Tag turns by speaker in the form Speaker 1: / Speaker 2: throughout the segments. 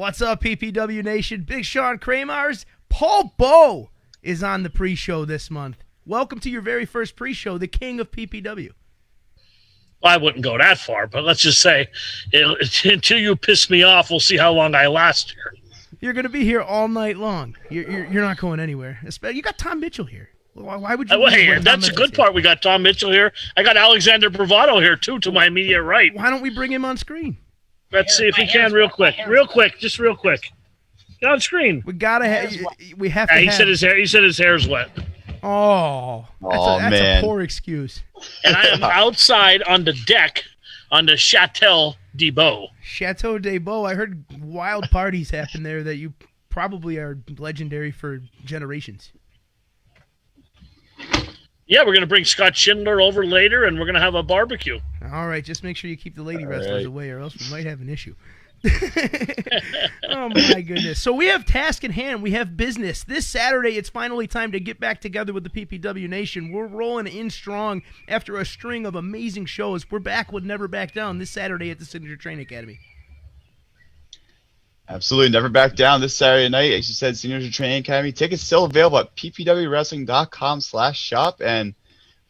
Speaker 1: What's up, PPW Nation? Big Sean Kramars. Paul Bowe is on the pre-show this month. Welcome to your very first pre-show, the king of PPW.
Speaker 2: Well, I wouldn't go that far, but let's just say until you piss me off, we'll see how long I last here.
Speaker 1: You're going to be here all night long. You're not going anywhere. You got Tom Mitchell here. Why would you?
Speaker 2: Hey, that's a good part. We got Tom Mitchell here. I got Alexander Bravado here, too, to my immediate right.
Speaker 1: Why don't we bring him on screen?
Speaker 2: Let's see if we can real quick. Real quick. Get on screen.
Speaker 1: We have to
Speaker 2: He said his hair's wet.
Speaker 1: Oh, that's a poor excuse.
Speaker 2: And I am outside on the deck on the Chateau de Beau.
Speaker 1: Chateau de Beau. I heard wild parties happen there that you probably are legendary for generations.
Speaker 2: Yeah, we're going to bring Scott Schindler over later, and we're going to have a barbecue.
Speaker 1: All right, just make sure you keep the lady wrestlers away, or else we might have an issue. Oh, my goodness. So we have task in hand. We have business. This Saturday, it's finally time to get back together with the PPW Nation. We're rolling in strong after a string of amazing shows. We're back with Never Back Down this Saturday at the Signature Training Academy.
Speaker 3: Absolutely. Never Back Down this Saturday night. As you said, Signature Training Academy. Tickets still available at ppwwrestling.com/shop. And,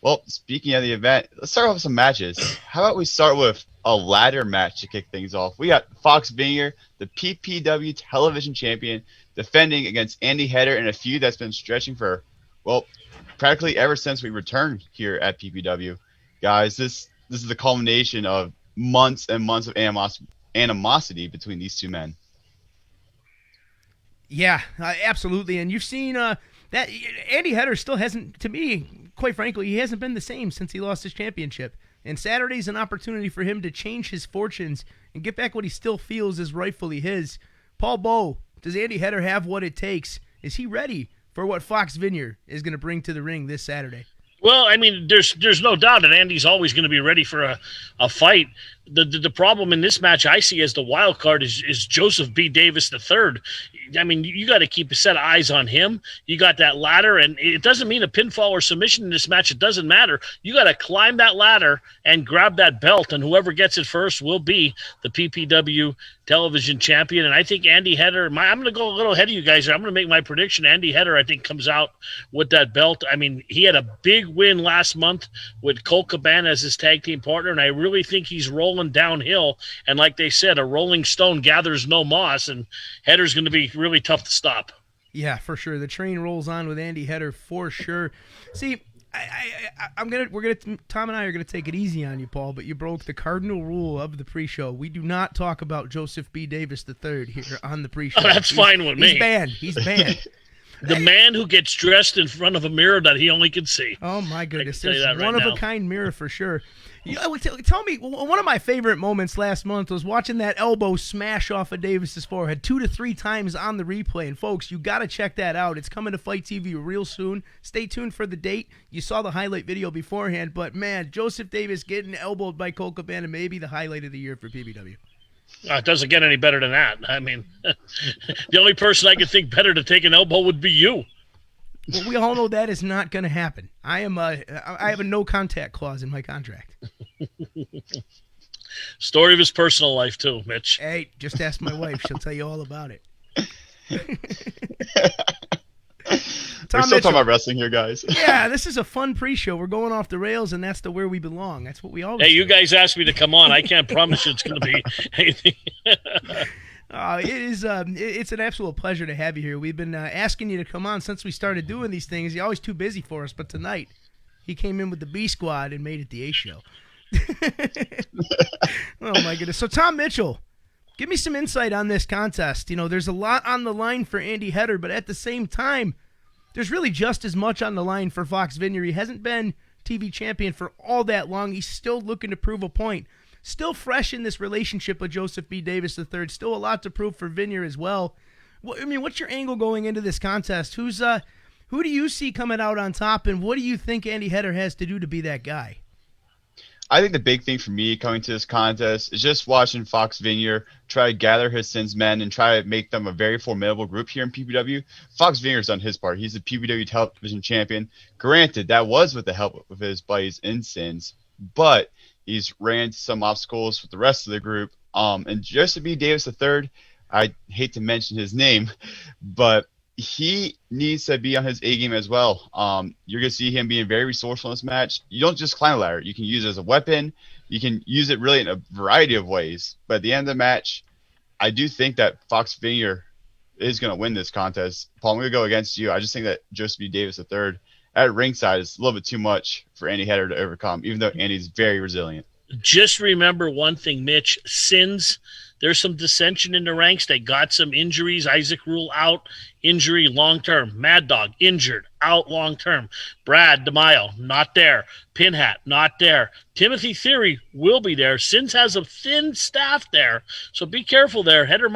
Speaker 3: well, speaking of the event, let's start off with some matches. How about we start with a ladder match to kick things off? We got Fox Vineyard, the PPW television champion, defending against Andy Header in a feud that's been stretching for, well, practically ever since we returned here at PPW. Guys, this is the culmination of months and months of animosity between these two men.
Speaker 1: Yeah, absolutely. And you've seen that Andy Header still hasn't, to me, quite frankly, he hasn't been the same since he lost his championship. And Saturday's an opportunity for him to change his fortunes and get back what he still feels is rightfully his. Paul Bowe, does Andy Header have what it takes? Is he ready for what Fox Vineyard is going to bring to the ring this Saturday?
Speaker 2: Well, I mean, there's no doubt that Andy's always going to be ready for a fight. The problem in this match I see as the wild card is Joseph B. Davis III. I mean, you got to keep a set of eyes on him. You got that ladder, and it doesn't mean a pinfall or submission in this match. It doesn't matter. You got to climb that ladder and grab that belt, and whoever gets it first will be the PPW television champion. And I think Andy Header, I'm going to go a little ahead of you guys here. I'm going to make my prediction. Andy Header, I think, comes out with that belt. I mean, he had a big win last month with Colt Cabana as his tag team partner, and I really think he's rolling downhill. And like they said, a rolling stone gathers no moss, and Header's going to be really tough to stop.
Speaker 1: Yeah, for sure. The train rolls on with Andy Header for sure. See, Tom and I are gonna take it easy on you, Paul, but you broke the cardinal rule of the pre-show. We do not talk about Joseph B. Davis III here on the pre-show.
Speaker 2: Oh, that's fine with me.
Speaker 1: He's banned.
Speaker 2: The man who gets dressed in front of a mirror that he only can see.
Speaker 1: Oh, my goodness. There's one-of-a-kind mirror for sure. Tell me, one of my favorite moments last month was watching that elbow smash off of Davis's forehead 2 to 3 times on the replay. And, folks, you got to check that out. It's coming to Fight TV real soon. Stay tuned for the date. You saw the highlight video beforehand. But, man, Joseph Davis getting elbowed by Colt Cabana may be the highlight of the year for PPW.
Speaker 2: It doesn't get any better than that. I mean, the only person I could think better to take an elbow would be you.
Speaker 1: Well, we all know that is not going to happen. I have a no contact clause in my contract.
Speaker 2: Story of his personal life too, Mitch.
Speaker 1: Hey, just ask my wife; she'll tell you all about it.
Speaker 3: We're still talking about wrestling here, guys.
Speaker 1: Yeah, this is a fun pre-show. We're going off the rails, and that's where we belong. That's what we always.
Speaker 2: Hey, you guys asked me to come on. I can't promise you it's going to be anything.
Speaker 1: It's an absolute pleasure to have you here. We've been asking you to come on since we started doing these things. You're always too busy for us, but tonight he came in with the B Squad and made it the A show. Oh, my goodness. So, Tom Mitchell, give me some insight on this contest. You know, there's a lot on the line for Andy Header, but at the same time, there's really just as much on the line for Fox Vineyard. He hasn't been TV champion for all that long. He's still looking to prove a point. Still fresh in this relationship with Joseph B. Davis III. Still a lot to prove for Vineyard as well. I mean, what's your angle going into this contest? Who do you see coming out on top, and what do you think Andy Header has to do to be that guy?
Speaker 3: I think the big thing for me coming to this contest is just watching Fox Vineyard try to gather his sins men and try to make them a very formidable group here in PPW. Fox Vineyard's done his part. He's the PPW television champion. Granted, that was with the help of his buddies in Sins, but he's ran into some obstacles with the rest of the group. And Joseph B. Davis III, I hate to mention his name, but he needs to be on his A game as well. You're going to see him being very resourceful in this match. You don't just climb a ladder. You can use it as a weapon. You can use it really in a variety of ways. But at the end of the match, I do think that Fox Vineyard is going to win this contest. Paul, I'm going to go against you. I just think that Joseph B. Davis III at ringside is a little bit too much for Andy Header to overcome, even though Andy's very resilient.
Speaker 2: Just remember one thing, Mitch. Sins, there's some dissension in the ranks. They got some injuries. Isaac Rule out, injury long-term. Mad Dog, injured, out long-term. Brad DeMaio, not there. Pinhat, not there. Timothy Theory will be there. Sins has a thin staff there, so be careful there. Header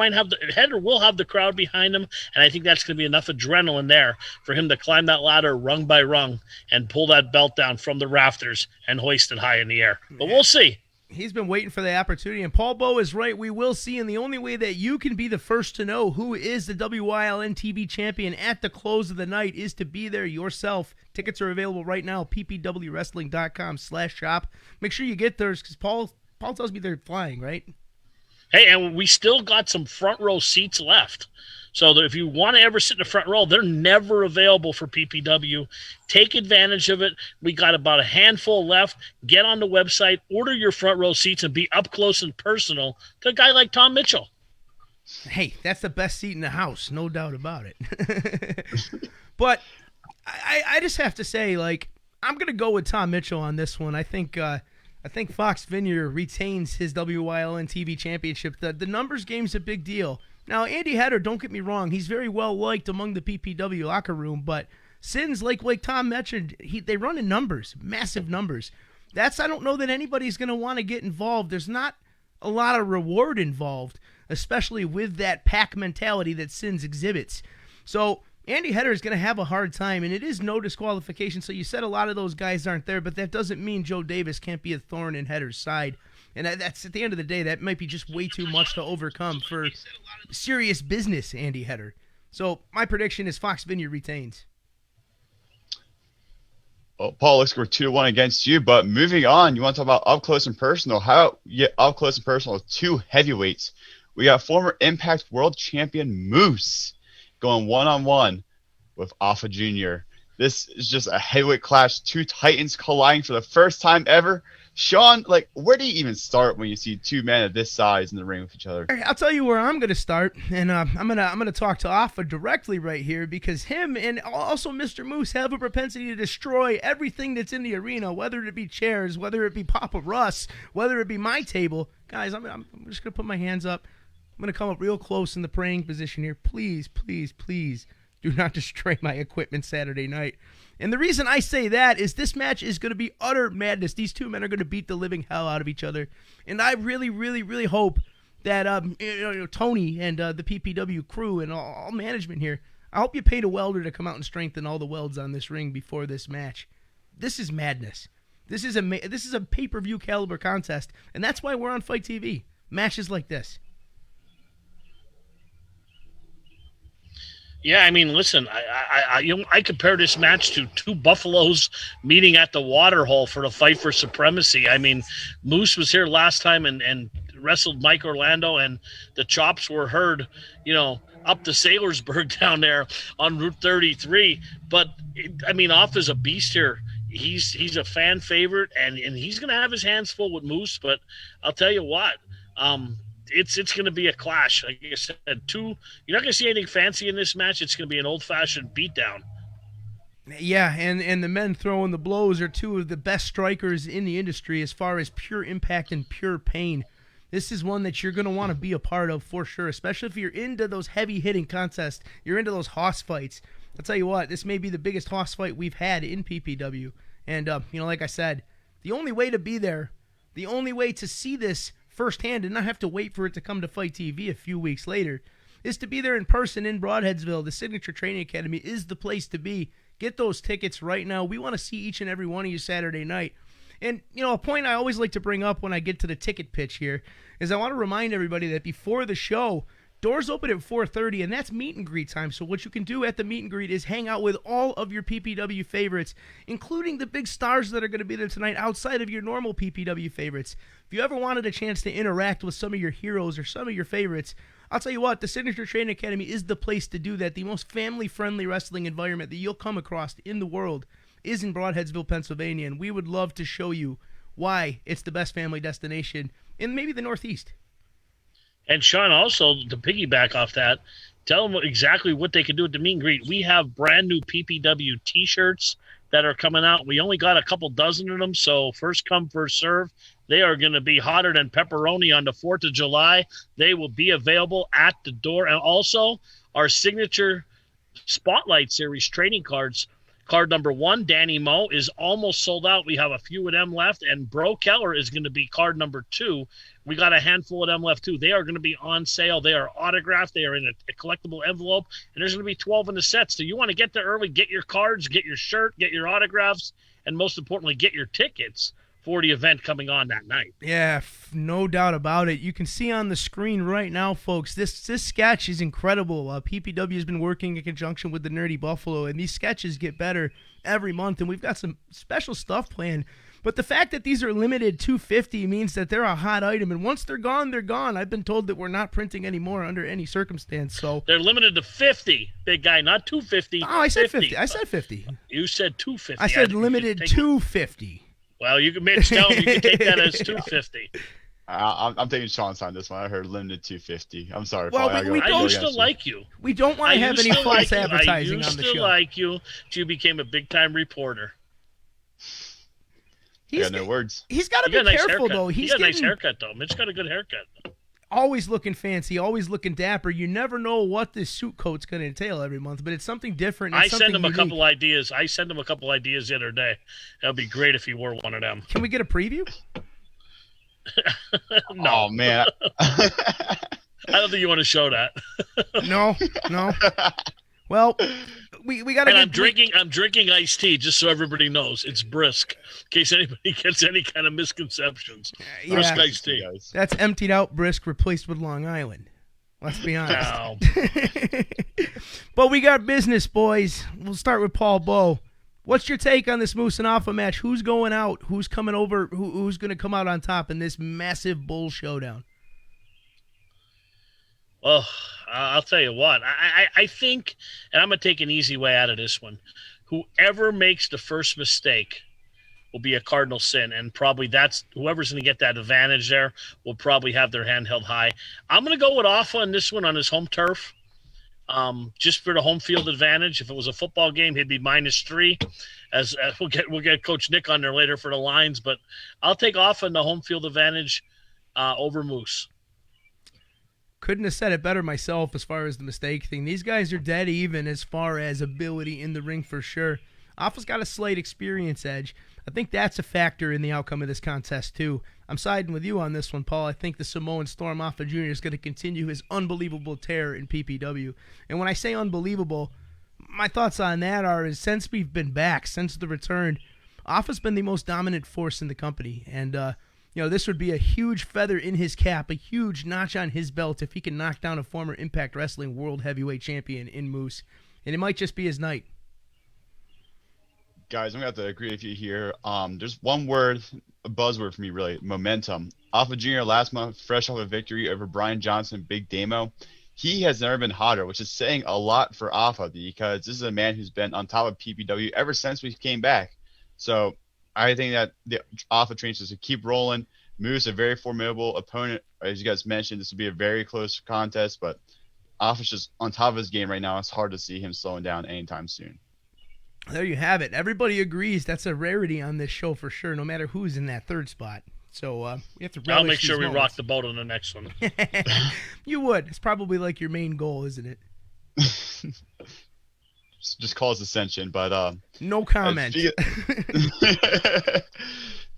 Speaker 2: will have the crowd behind him, and I think that's going to be enough adrenaline there for him to climb that ladder rung by rung and pull that belt down from the rafters and hoist it high in the air. But we'll see.
Speaker 1: He's been waiting for the opportunity, and Paul Bowe is right. We will see, and the only way that you can be the first to know who is the WYLN TV champion at the close of the night is to be there yourself. Tickets are available right now, ppwwrestling.com/shop. Make sure you get theirs, because Paul tells me they're flying, right?
Speaker 2: Hey, and we still got some front row seats left. So that if you want to ever sit in the front row, they're never available for PPW. Take advantage of it. We got about a handful left. Get on the website, order your front row seats, and be up close and personal to a guy like Tom Mitchell.
Speaker 1: Hey, that's the best seat in the house, no doubt about it. But I just have to say, like, I'm going to go with Tom Mitchell on this one. I think Fox Vineyard retains his WYLN TV championship. The numbers game's a big deal. Now, Andy Header, don't get me wrong, he's very well liked among the PPW locker room, but Sins, like Tom mentioned, they run in numbers, massive numbers. I don't know that anybody's going to want to get involved. There's not a lot of reward involved, especially with that pack mentality that Sins exhibits. So Andy Header is going to have a hard time, and it is no disqualification. So you said a lot of those guys aren't there, but that doesn't mean Joe Davis can't be a thorn in Header's side. And that's, at the end of the day, that might be just way too much to overcome for serious business, Andy Header. So my prediction is Fox Vineyard retains.
Speaker 3: Well, Paul, looks like we're 2-1 against you, but moving on, you want to talk about up close and personal. How about you get up close and personal with two heavyweights? We got former Impact World Champion Moose going one-on-one with Alpha Jr. This is just a heavyweight clash, two titans colliding for the first time ever. Sean, where do you even start when you see two men of this size in the ring with each other?
Speaker 1: I'll tell you where I'm going to start, and I'm gonna talk to Alpha directly right here, because him and also Mr. Moose have a propensity to destroy everything that's in the arena, whether it be chairs, whether it be Papa Russ, whether it be my table. Guys, I'm just going to put my hands up. I'm going to come up real close in the praying position here. Please, please, please do not destroy my equipment Saturday night. And the reason I say that is this match is going to be utter madness. These two men are going to beat the living hell out of each other. And I really, really, really hope that Tony and the PPW crew and all management here, I hope you paid a welder to come out and strengthen all the welds on this ring before this match. This is madness. This is a pay-per-view caliber contest, and that's why we're on Fight TV. Matches like this.
Speaker 2: Yeah, I mean, listen, I compare this match to two buffaloes meeting at the water hole for the fight for supremacy. I mean, Moose was here last time and wrestled Mike Orlando, and the chops were heard, up to Saylorsburg down there on Route 33. But, Off is a beast here. He's a fan favorite, and he's going to have his hands full with Moose. But I'll tell you what, it's going to be a clash. Like I said, you're not going to see anything fancy in this match. It's going to be an old-fashioned beatdown.
Speaker 1: Yeah, and the men throwing the blows are two of the best strikers in the industry as far as pure impact and pure pain. This is one that you're going to want to be a part of for sure, especially if you're into those heavy-hitting contests. You're into those hoss fights. I'll tell you what, this may be the biggest hoss fight we've had in PPW. And, like I said, the only way to be there, the only way to see this firsthand and not have to wait for it to come to Fight TV a few weeks later is to be there in person in Broadheadsville. The Signature Training Academy is the place to be. Get those tickets right now. We want to see each and every one of you Saturday night. And, a point I always like to bring up when I get to the ticket pitch here is I want to remind everybody that before the show, doors open at 4:30, and that's meet and greet time. So what you can do at the meet and greet is hang out with all of your PPW favorites, including the big stars that are going to be there tonight outside of your normal PPW favorites. If you ever wanted a chance to interact with some of your heroes or some of your favorites, I'll tell you what, the Signature Training Academy is the place to do that. The most family-friendly wrestling environment that you'll come across in the world is in Broadheadsville, Pennsylvania, and we would love to show you why it's the best family destination in maybe the Northeast.
Speaker 2: And Sean, also to piggyback off that, tell them exactly what they can do at the meet and greet. We have brand new PPW T-shirts that are coming out. We only got a couple dozen of them, so first come, first serve. They are going to be hotter than pepperoni on the 4th of July. They will be available at the door. And also, our signature Spotlight Series trading cards. Card number 1, Danny Moe, is almost sold out. We have a few of them left. And Bro Keller is going to be card number 2. We got a handful of them left, too. They are going to be on sale. They are autographed. They are in a collectible envelope. And there's going to be 12 in the set. So you want to get there early, get your cards, get your shirt, get your autographs, and most importantly, get your tickets for the event coming on that night.
Speaker 1: Yeah, no doubt about it. You can see on the screen right now, folks, this sketch is incredible. PPW has been working in conjunction with the Nerdy Buffalo, and these sketches get better every month, and we've got some special stuff planned. But the fact that these are limited 250 means that they're a hot item, and once they're gone, they're gone. I've been told that we're not printing anymore under any circumstance. So
Speaker 2: they're limited to 50, big guy, not 250.
Speaker 1: Oh, I said 50. I said 50.
Speaker 2: You said 250.
Speaker 1: I said limited 250.
Speaker 2: Well, you can tell them you can take that as 250.
Speaker 3: I'm taking Sean's on this one. I heard limited 250. I'm sorry.
Speaker 1: Well,
Speaker 3: I
Speaker 2: used to like you.
Speaker 1: We don't want to have any false advertising on the show.
Speaker 2: I used to like you. You became a big-time reporter.
Speaker 3: I got no words.
Speaker 1: He's got to be careful, though.
Speaker 2: He's got a nice haircut, though. Mitch's got a good haircut.
Speaker 1: Always looking fancy, always looking dapper. You never know what this suit coat's going to entail every month, but it's something different.
Speaker 2: I send him a couple ideas. I sent him a couple ideas the other day. That would be great if he wore one of them.
Speaker 1: Can we get a preview?
Speaker 2: No.
Speaker 3: Oh, man.
Speaker 2: I don't think you want to show that.
Speaker 1: No. Well, we got to get...
Speaker 2: I'm drinking iced tea, just so everybody knows. It's brisk, in case anybody gets any kind of misconceptions.
Speaker 1: Yeah.
Speaker 2: Brisk iced tea.
Speaker 1: That's emptied out brisk replaced with Long Island. Let's be honest.
Speaker 2: No.
Speaker 1: But we got business, boys. We'll start with Paul Bowe. What's your take on this Moose and Alpha match? Who's going out? Who's coming over? Who's going to come out on top in this massive bull showdown?
Speaker 2: Well, I'll tell you what. I think, and I'm going to take an easy way out of this one, whoever makes the first mistake will be a cardinal sin, and probably that's whoever's going to get that advantage there will probably have their hand held high. I'm going to go with Alpha on this one on his home turf, just for the home field advantage. If it was a football game, he'd be -3. As we'll get Coach Nick on there later for the lines, but I'll take Alpha in the home field advantage over Moose.
Speaker 1: Couldn't have said it better myself as far as the mistake thing. These guys are dead even as far as ability in the ring for sure. Alpha's got a slight experience edge. I think that's a factor in the outcome of this contest too. I'm siding with you on this one, Paul. I think the Samoan Storm Alpha Jr. is going to continue his unbelievable tear in PPW. And when I say unbelievable, my thoughts on that are since we've been back, since the return, Alpha's been the most dominant force in the company. And, this would be a huge feather in his cap, a huge notch on his belt if he can knock down a former Impact Wrestling World Heavyweight Champion in Moose. And it might just be his night.
Speaker 3: Guys, I'm going to have to agree with you here. There's one word, a buzzword for me, really, momentum. Alpha Jr. last month, fresh off a victory over Brian Johnson, Big Damo. He has never been hotter, which is saying a lot for Alpha because this is a man who's been on top of PPW ever since we came back. So I think that the Alpha train is to keep rolling. Moose, a very formidable opponent. As you guys mentioned, this would be a very close contest, but Alpha's just on top of his game right now. It's hard to see him slowing down anytime soon.
Speaker 1: There you have it. Everybody agrees that's a rarity on this show for sure, no matter who's in that third spot. So we have to relish
Speaker 2: I'll make sure we
Speaker 1: moments.
Speaker 2: rock the boat on the next one.
Speaker 1: You would. It's probably like your main goal, isn't it?
Speaker 3: Just cause ascension, but
Speaker 1: no comment.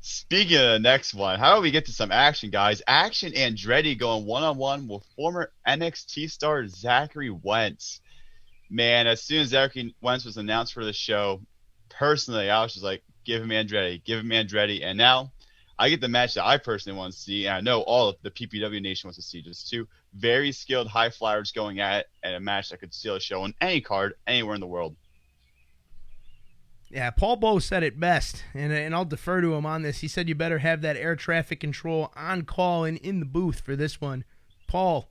Speaker 3: Speaking of the next one, how do we get to some action, guys? Action Andretti going one-on-one with former NXT star Zachary Wentz. Man, as soon as Zachary Wentz was announced for the show, personally, I was just like, give him Andretti. And now I get the match that I personally want to see, and I know all of the PPW Nation wants to see. Just two very skilled high flyers going at it, and a match that could steal a show on any card, anywhere in the world.
Speaker 1: Yeah, Paul Bowe said it best, and I'll defer to him on this. He said you better have that air traffic control on call and in the booth for this one. Paul,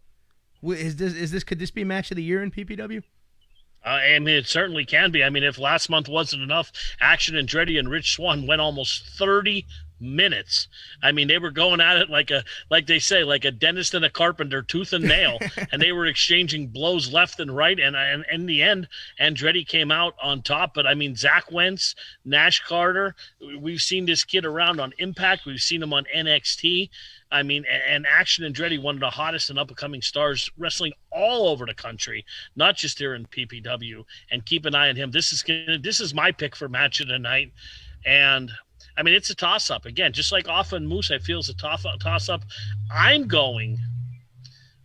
Speaker 1: Could this be match of the year in PPW?
Speaker 2: I mean, it certainly can be. I mean, if last month wasn't enough, Action Andretti and Rich Swann went almost 30 minutes. I mean, they were going at it like they say, like a dentist and a carpenter, tooth and nail, and they were exchanging blows left and right. And in the end, Andretti came out on top. But I mean, Zach Wentz, Nash Carter, we've seen this kid around on Impact. We've seen him on NXT. I mean, and Action Andretti, one of the hottest and up-and-coming stars, wrestling all over the country, not just here in PPW. And keep an eye on him. This is my pick for match of the night. And I mean, it's a toss-up. Again, just like often Moose, I feel it's a toss-up. I'm going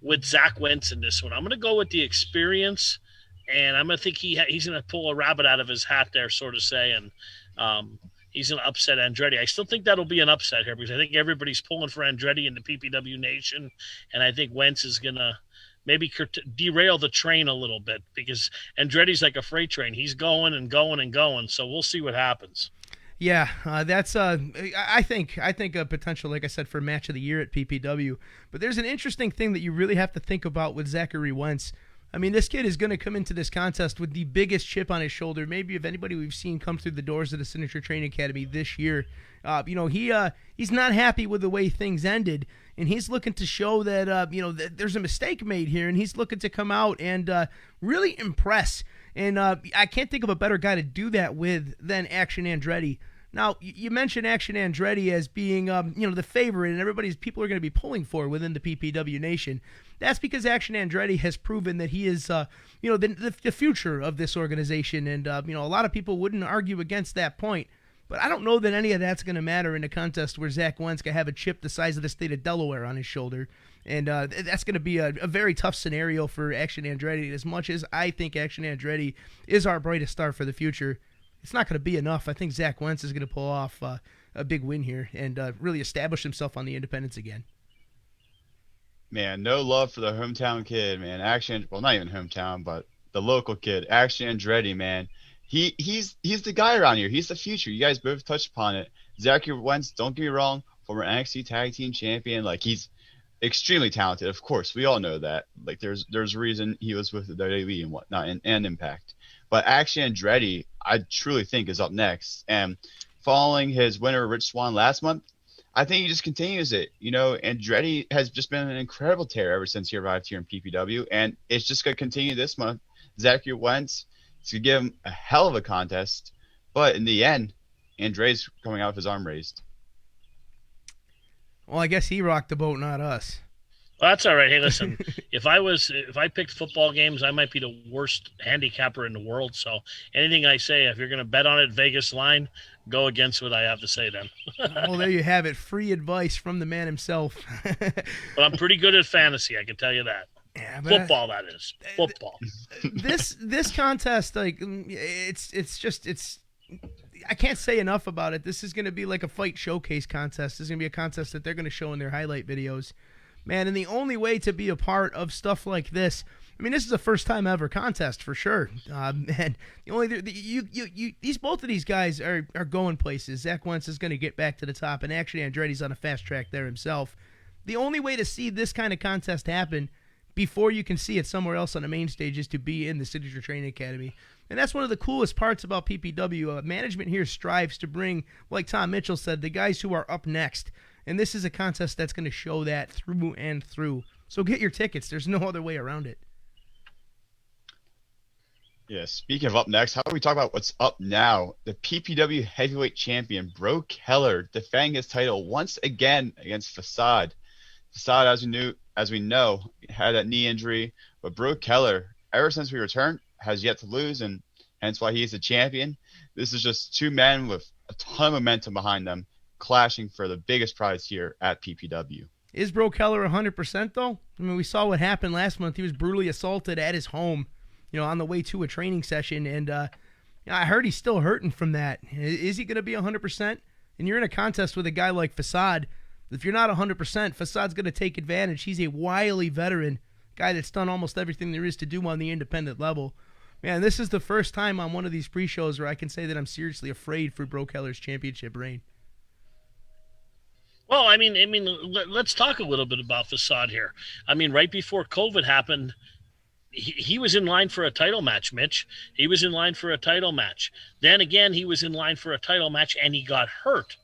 Speaker 2: with Zach Wentz in this one. I'm going to go with the experience, and I'm going to think he's going to pull a rabbit out of his hat there, so to say, and he's going to upset Andretti. I still think that'll be an upset here because I think everybody's pulling for Andretti in the PPW Nation, and I think Wentz is going to maybe derail the train a little bit because Andretti's like a freight train. He's going and going and going, so we'll see what happens.
Speaker 1: Yeah, that's I think a potential, like I said, for match of the year at PPW. But there's an interesting thing that you really have to think about with Zachary Wentz. I mean, this kid is going to come into this contest with the biggest chip on his shoulder, maybe of anybody we've seen come through the doors of the Signature Training Academy this year. He's not happy with the way things ended, and he's looking to show that that there's a mistake made here, and he's looking to come out and really impress. And I can't think of a better guy to do that with than Action Andretti. Now, you mentioned Action Andretti as being, the favorite, and people are going to be pulling for within the PPW Nation. That's because Action Andretti has proven that he is, the future of this organization, and a lot of people wouldn't argue against that point. But I don't know that any of that's going to matter in a contest where Zach Wentz can have a chip the size of the state of Delaware on his shoulder, and that's going to be a very tough scenario for Action Andretti. As much as I think Action Andretti is our brightest star for the future, it's not going to be enough. I think Zach Wentz is going to pull off a big win here and really establish himself on the independents again.
Speaker 3: Man, no love for the hometown kid, man. Not even hometown, but the local kid, Action Andretti, man. He's the guy around here. He's the future. You guys both touched upon it. Zachary Wentz, don't get me wrong, former NXT Tag Team Champion. Like, he's extremely talented. Of course, we all know that. Like, there's a reason he was with the WWE and whatnot and Impact. But Action Andretti, I truly think, is up next. And following his winner, Rich Swann, last month, I think he just continues it. Andretti has just been an incredible tear ever since he arrived here in PPW, and it's just going to continue this month. Zachary Wentz, it's going to give him a hell of a contest, but in the end, Andretti's coming out with his arm raised.
Speaker 1: Well, I guess he rocked the boat, not us.
Speaker 2: Well, that's all right. Hey, listen, if I picked football games, I might be the worst handicapper in the world. So anything I say, if you're going to bet on it, Vegas line, go against what I have to say then.
Speaker 1: Well, there you have it. Free advice from the man himself.
Speaker 2: But I'm pretty good at fantasy, I can tell you that. Yeah, football, that is. Football.
Speaker 1: This contest, like, it's I can't say enough about it. This is going to be like a fight showcase contest. This is going to be a contest that they're going to show in their highlight videos. Man, and the only way to be a part of stuff like this, I mean, this is a first time ever contest for sure. Man, both of these guys are going places. Zach Wentz is going to get back to the top, and actually Andretti's on a fast track there himself. The only way to see this kind of contest happen before you can see it somewhere else on the main stage is to be in the Signature Training Academy. And that's one of the coolest parts about PPW. Management here strives to bring, like Tom Mitchell said, the guys who are up next. And this is a contest that's going to show that through and through. So get your tickets. There's no other way around it.
Speaker 3: Yeah, speaking of up next, how about we talk about what's up now? The PPW Heavyweight Champion, Bro Keller, defending his title once again against Facade. Facade, as we know, had that knee injury. But Bro Keller, ever since we returned, has yet to lose, and hence why he is the champion. This is just two men with a ton of momentum behind them, clashing for the biggest prize here at PPW.
Speaker 1: Is Bro Keller 100% though? I mean, we saw what happened last month. He was brutally assaulted at his home, on the way to a training session, and I heard he's still hurting from that. Is he going to be 100%? And you're in a contest with a guy like Facade. If you're not 100%, Facade's going to take advantage. He's a wily veteran, guy that's done almost everything there is to do on the independent level. Man, this is the first time on one of these pre-shows where I can say that I'm seriously afraid for Bro Keller's championship reign.
Speaker 2: Well, let's talk a little bit about Facade here. I mean, right before COVID happened, he was in line for a title match, Mitch. He was in line for a title match. Then again, he was in line for a title match, and he got hurt.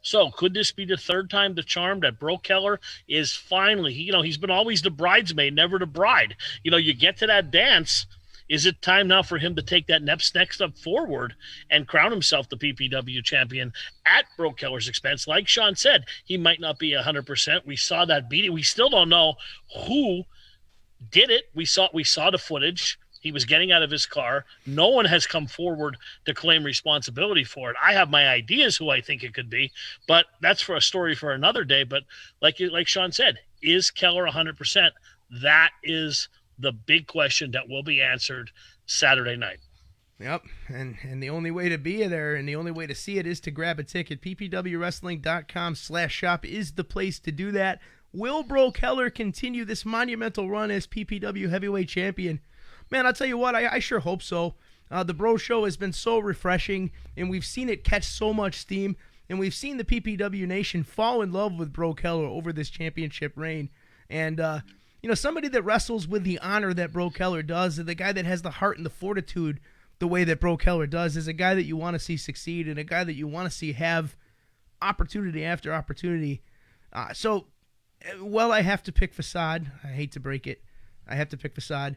Speaker 2: So could this be the third time the charm that Bro Keller is finally, he's been always the bridesmaid, never the bride. You get to that dance. Is it time now for him to take that next step forward and crown himself the PPW champion at Bro Keller's expense? Like Sean said, he might not be 100%. We saw that beating. We still don't know who did it. We saw the footage. He was getting out of his car. No one has come forward to claim responsibility for it. I have my ideas who I think it could be, but that's for a story for another day. But like Sean said, is Keller 100%? That is the big question that will be answered Saturday night.
Speaker 1: Yep, and the only way to be there and the only way to see it is to grab a ticket. ppwwrestling.com/shop is the place to do that. Will Bro Keller continue this monumental run as PPW heavyweight champion? Man, I'll tell you what, I sure hope so. The Bro Show has been so refreshing, and we've seen it catch so much steam, and we've seen the PPW Nation fall in love with Bro Keller over this championship reign. And, somebody that wrestles with the honor that Bro Keller does, and the guy that has the heart and the fortitude the way that Bro Keller does, is a guy that you want to see succeed and a guy that you want to see have opportunity after opportunity. I have to pick Facade. I hate to break it. I have to pick Facade.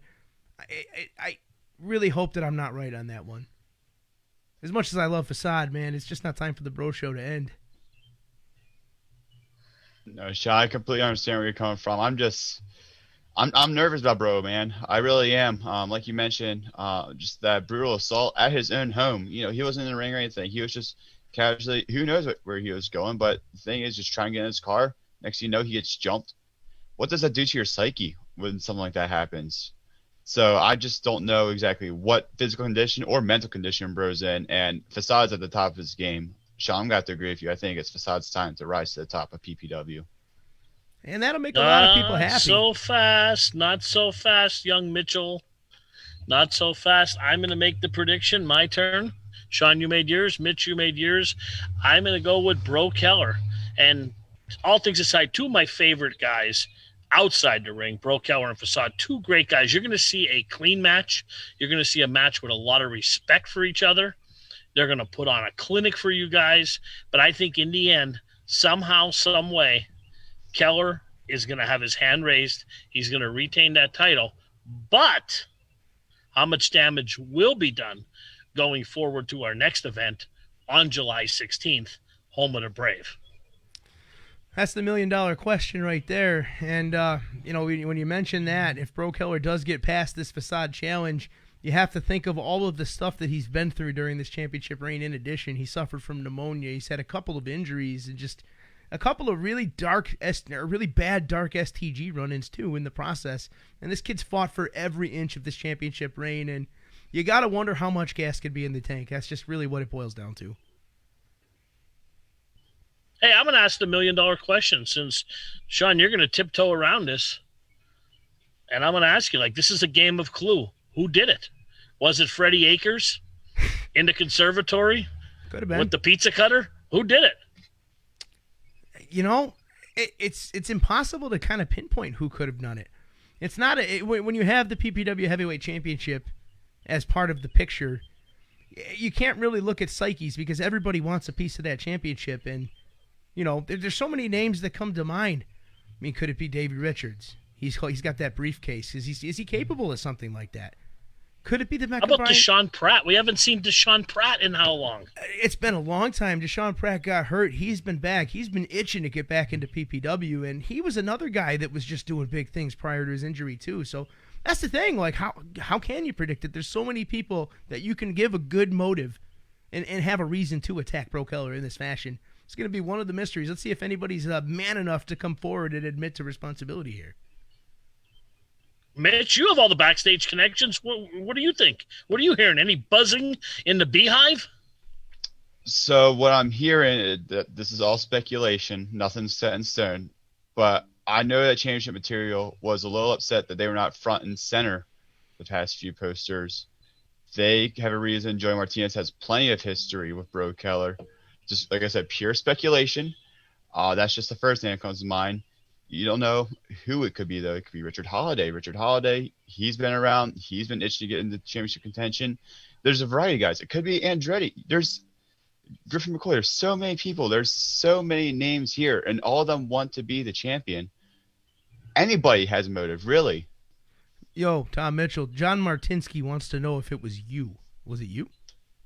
Speaker 1: I really hope that I'm not right on that one. As much as I love Facade, man, it's just not time for the Bro Show to end.
Speaker 3: No, Sean, I completely understand where you're coming from. I'm nervous about Bro, man. I really am. Like you mentioned, just that brutal assault at his own home. He wasn't in the ring or anything. He was just casually, who knows where he was going, but the thing is just trying to get in his car. Next thing you know, he gets jumped. What does that do to your psyche when something like that happens? So I just don't know exactly what physical condition or mental condition Bro's in, and Facade's at the top of his game. Sean, I'm going to have to agree with you. I think it's Facade's time to rise to the top of PPW.
Speaker 1: And that'll make a lot of people happy.
Speaker 2: Not so fast, young Mitchell. Not so fast. I'm going to make the prediction. My turn. Sean, you made yours. Mitch, you made yours. I'm going to go with Bro Keller. And all things aside, two of my favorite guys outside the ring, Bro Keller and Facade, two great guys. You're going to see a clean match. You're going to see a match with a lot of respect for each other. They're going to put on a clinic for you guys. But I think in the end, somehow, some way, Keller is going to have his hand raised. He's going to retain that title. But how much damage will be done going forward to our next event on July 16th, Home of the Brave?
Speaker 1: That's the $1 million question right there. And, when you mention that, if Bro Keller does get past this Facade challenge, you have to think of all of the stuff that he's been through during this championship reign. In addition, he suffered from pneumonia. He's had a couple of injuries and just a couple of really bad dark STG run-ins, too, in the process. And this kid's fought for every inch of this championship reign. And you got to wonder how much gas could be in the tank. That's just really what it boils down to.
Speaker 2: Hey, I'm going to ask the $1 million question since, Sean, you're going to tiptoe around this. And I'm going to ask you, this is a game of Clue. Who did it? Was it Freddie Akers in the conservatory?
Speaker 1: Could have been.
Speaker 2: With the pizza cutter? Who did it?
Speaker 1: It's impossible to kind of pinpoint who could have done it. It's not when you have the PPW Heavyweight Championship as part of the picture, you can't really look at psyches because everybody wants a piece of that championship. And there's so many names that come to mind. I mean, could it be Davey Richards? He's got that briefcase. Is he capable of something like that? Could it be the Mecca?
Speaker 2: How about Deshaun Pratt? We haven't seen Deshaun Pratt in how long?
Speaker 1: It's been a long time. Deshaun Pratt got hurt. He's been back. He's been itching to get back into PPW, and he was another guy that was just doing big things prior to his injury too. So that's the thing. How can you predict it? There's so many people that you can give a good motive and have a reason to attack Bro Keller in this fashion. It's going to be one of the mysteries. Let's see if anybody's man enough to come forward and admit to responsibility here.
Speaker 2: Mitch, you have all the backstage connections. What do you think? What are you hearing? Any buzzing in the beehive?
Speaker 3: So what I'm hearing is that this is all speculation. Nothing's set in stone. But I know that Championship Material was a little upset that they were not front and center the past few posters. They have a reason. Joey Martinez has plenty of history with Bro Keller. Just like I said, pure speculation. That's just the first name that comes to mind. You don't know who it could be, though. It could be Richard Holiday. Richard Holiday, he's been around. He's been itching to get into championship contention. There's a variety of guys. It could be Andretti. There's Griffin McCoy. There's so many people. There's so many names here, and all of them want to be the champion. Anybody has motive, really.
Speaker 1: Yo, Tom Mitchell, John Martinsky wants to know if it was you. Was it you?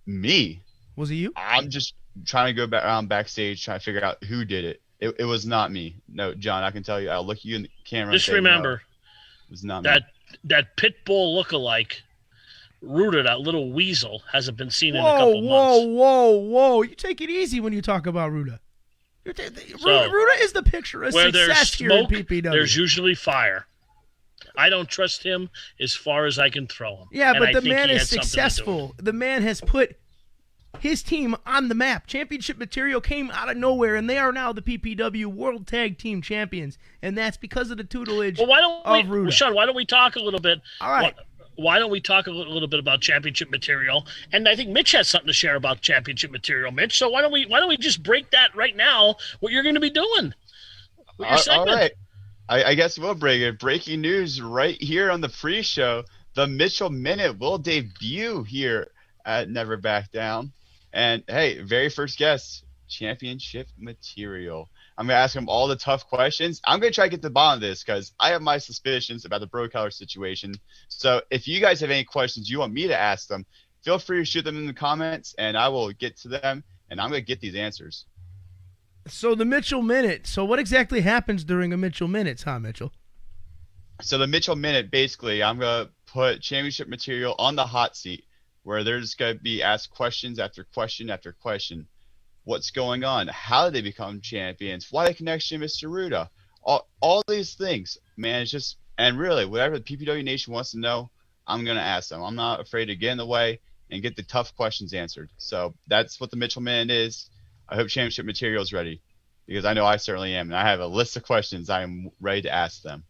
Speaker 3: Me?
Speaker 1: Was it you?
Speaker 3: I'm just trying to go around backstage, trying to figure out who did it. It was not me. No, John, I can tell you. I'll look you in the camera.
Speaker 2: Just
Speaker 3: and say,
Speaker 2: remember,
Speaker 3: no, it was not
Speaker 2: that
Speaker 3: me.
Speaker 2: that pit bull lookalike, Ruta, that little weasel, hasn't been seen in a couple months.
Speaker 1: Whoa. You take it easy when you talk about Ruta. Ruta is the picture of
Speaker 2: where
Speaker 1: success
Speaker 2: there's smoke,
Speaker 1: here in PPW.
Speaker 2: there's usually fire. I don't trust him as far as I can throw him.
Speaker 1: Yeah,
Speaker 2: and
Speaker 1: but
Speaker 2: I
Speaker 1: the
Speaker 2: think
Speaker 1: man
Speaker 2: he
Speaker 1: is
Speaker 2: had something to do with
Speaker 1: successful.
Speaker 2: it.
Speaker 1: The man has put his team on the map. Championship Material came out of nowhere, and they are now the PPW World Tag Team Champions, and that's because of the tutelage
Speaker 2: Well, why don't
Speaker 1: of Ruta.
Speaker 2: Sean, why don't we talk a little bit?
Speaker 1: All right.
Speaker 2: Why don't we talk a little bit about Championship Material? And I think Mitch has something to share about Championship Material, Mitch. So why don't we just break that right now? What you're going to be doing? With your segment.
Speaker 3: All right. I guess we'll break it. Breaking news right here on the pre-show. The Mitchell Minute will debut here at Never Back Down. And, hey, very first guest, Championship Material. I'm going to ask him all the tough questions. I'm going to try to get to the bottom of this because I have my suspicions about the Bro Collar situation. So if you guys have any questions you want me to ask them, feel free to shoot them in the comments, and I will get to them, and I'm going to get these answers.
Speaker 1: So the Mitchell Minute. So what exactly happens during a Mitchell Minute, Tom Mitchell?
Speaker 3: So the Mitchell Minute, basically, I'm going to put Championship Material on the hot seat where they're just going to be asked questions after question after question. What's going on? How did they become champions? Why the connection to Mr. Ruda? All these things, man. It's just, and really, whatever the PPW Nation wants to know, I'm going to ask them. I'm not afraid to get in the way and get the tough questions answered. So that's what the Mitchell Minute is. I hope Championship Material is ready because I know I certainly am. And I have a list of questions I am ready to ask them.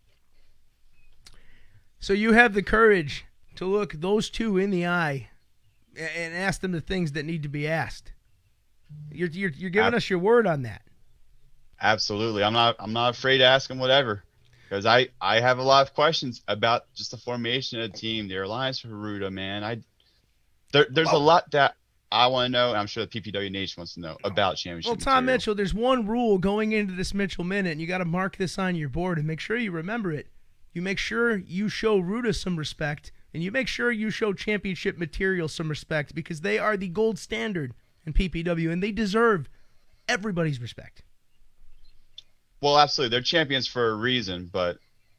Speaker 1: So you have the courage to look those two in the eye and ask them the things that need to be asked. You're giving us your word on that.
Speaker 3: Absolutely. I'm not afraid to ask them whatever because I have a lot of questions about just the formation of the team, the alliance for Ruda, man. There's a lot that I want to know, and I'm sure the PPW Nation wants to know about Championship
Speaker 1: Well, Tom
Speaker 3: Material.
Speaker 1: Mitchell, there's one rule going into this Mitchell Minute, and you got to mark this on your board and make sure you remember it. You make sure you show Ruda some respect, and you make sure you show Championship Material some respect because they are the gold standard in PPW, and they deserve everybody's respect.
Speaker 3: Well, absolutely. They're champions for a reason, but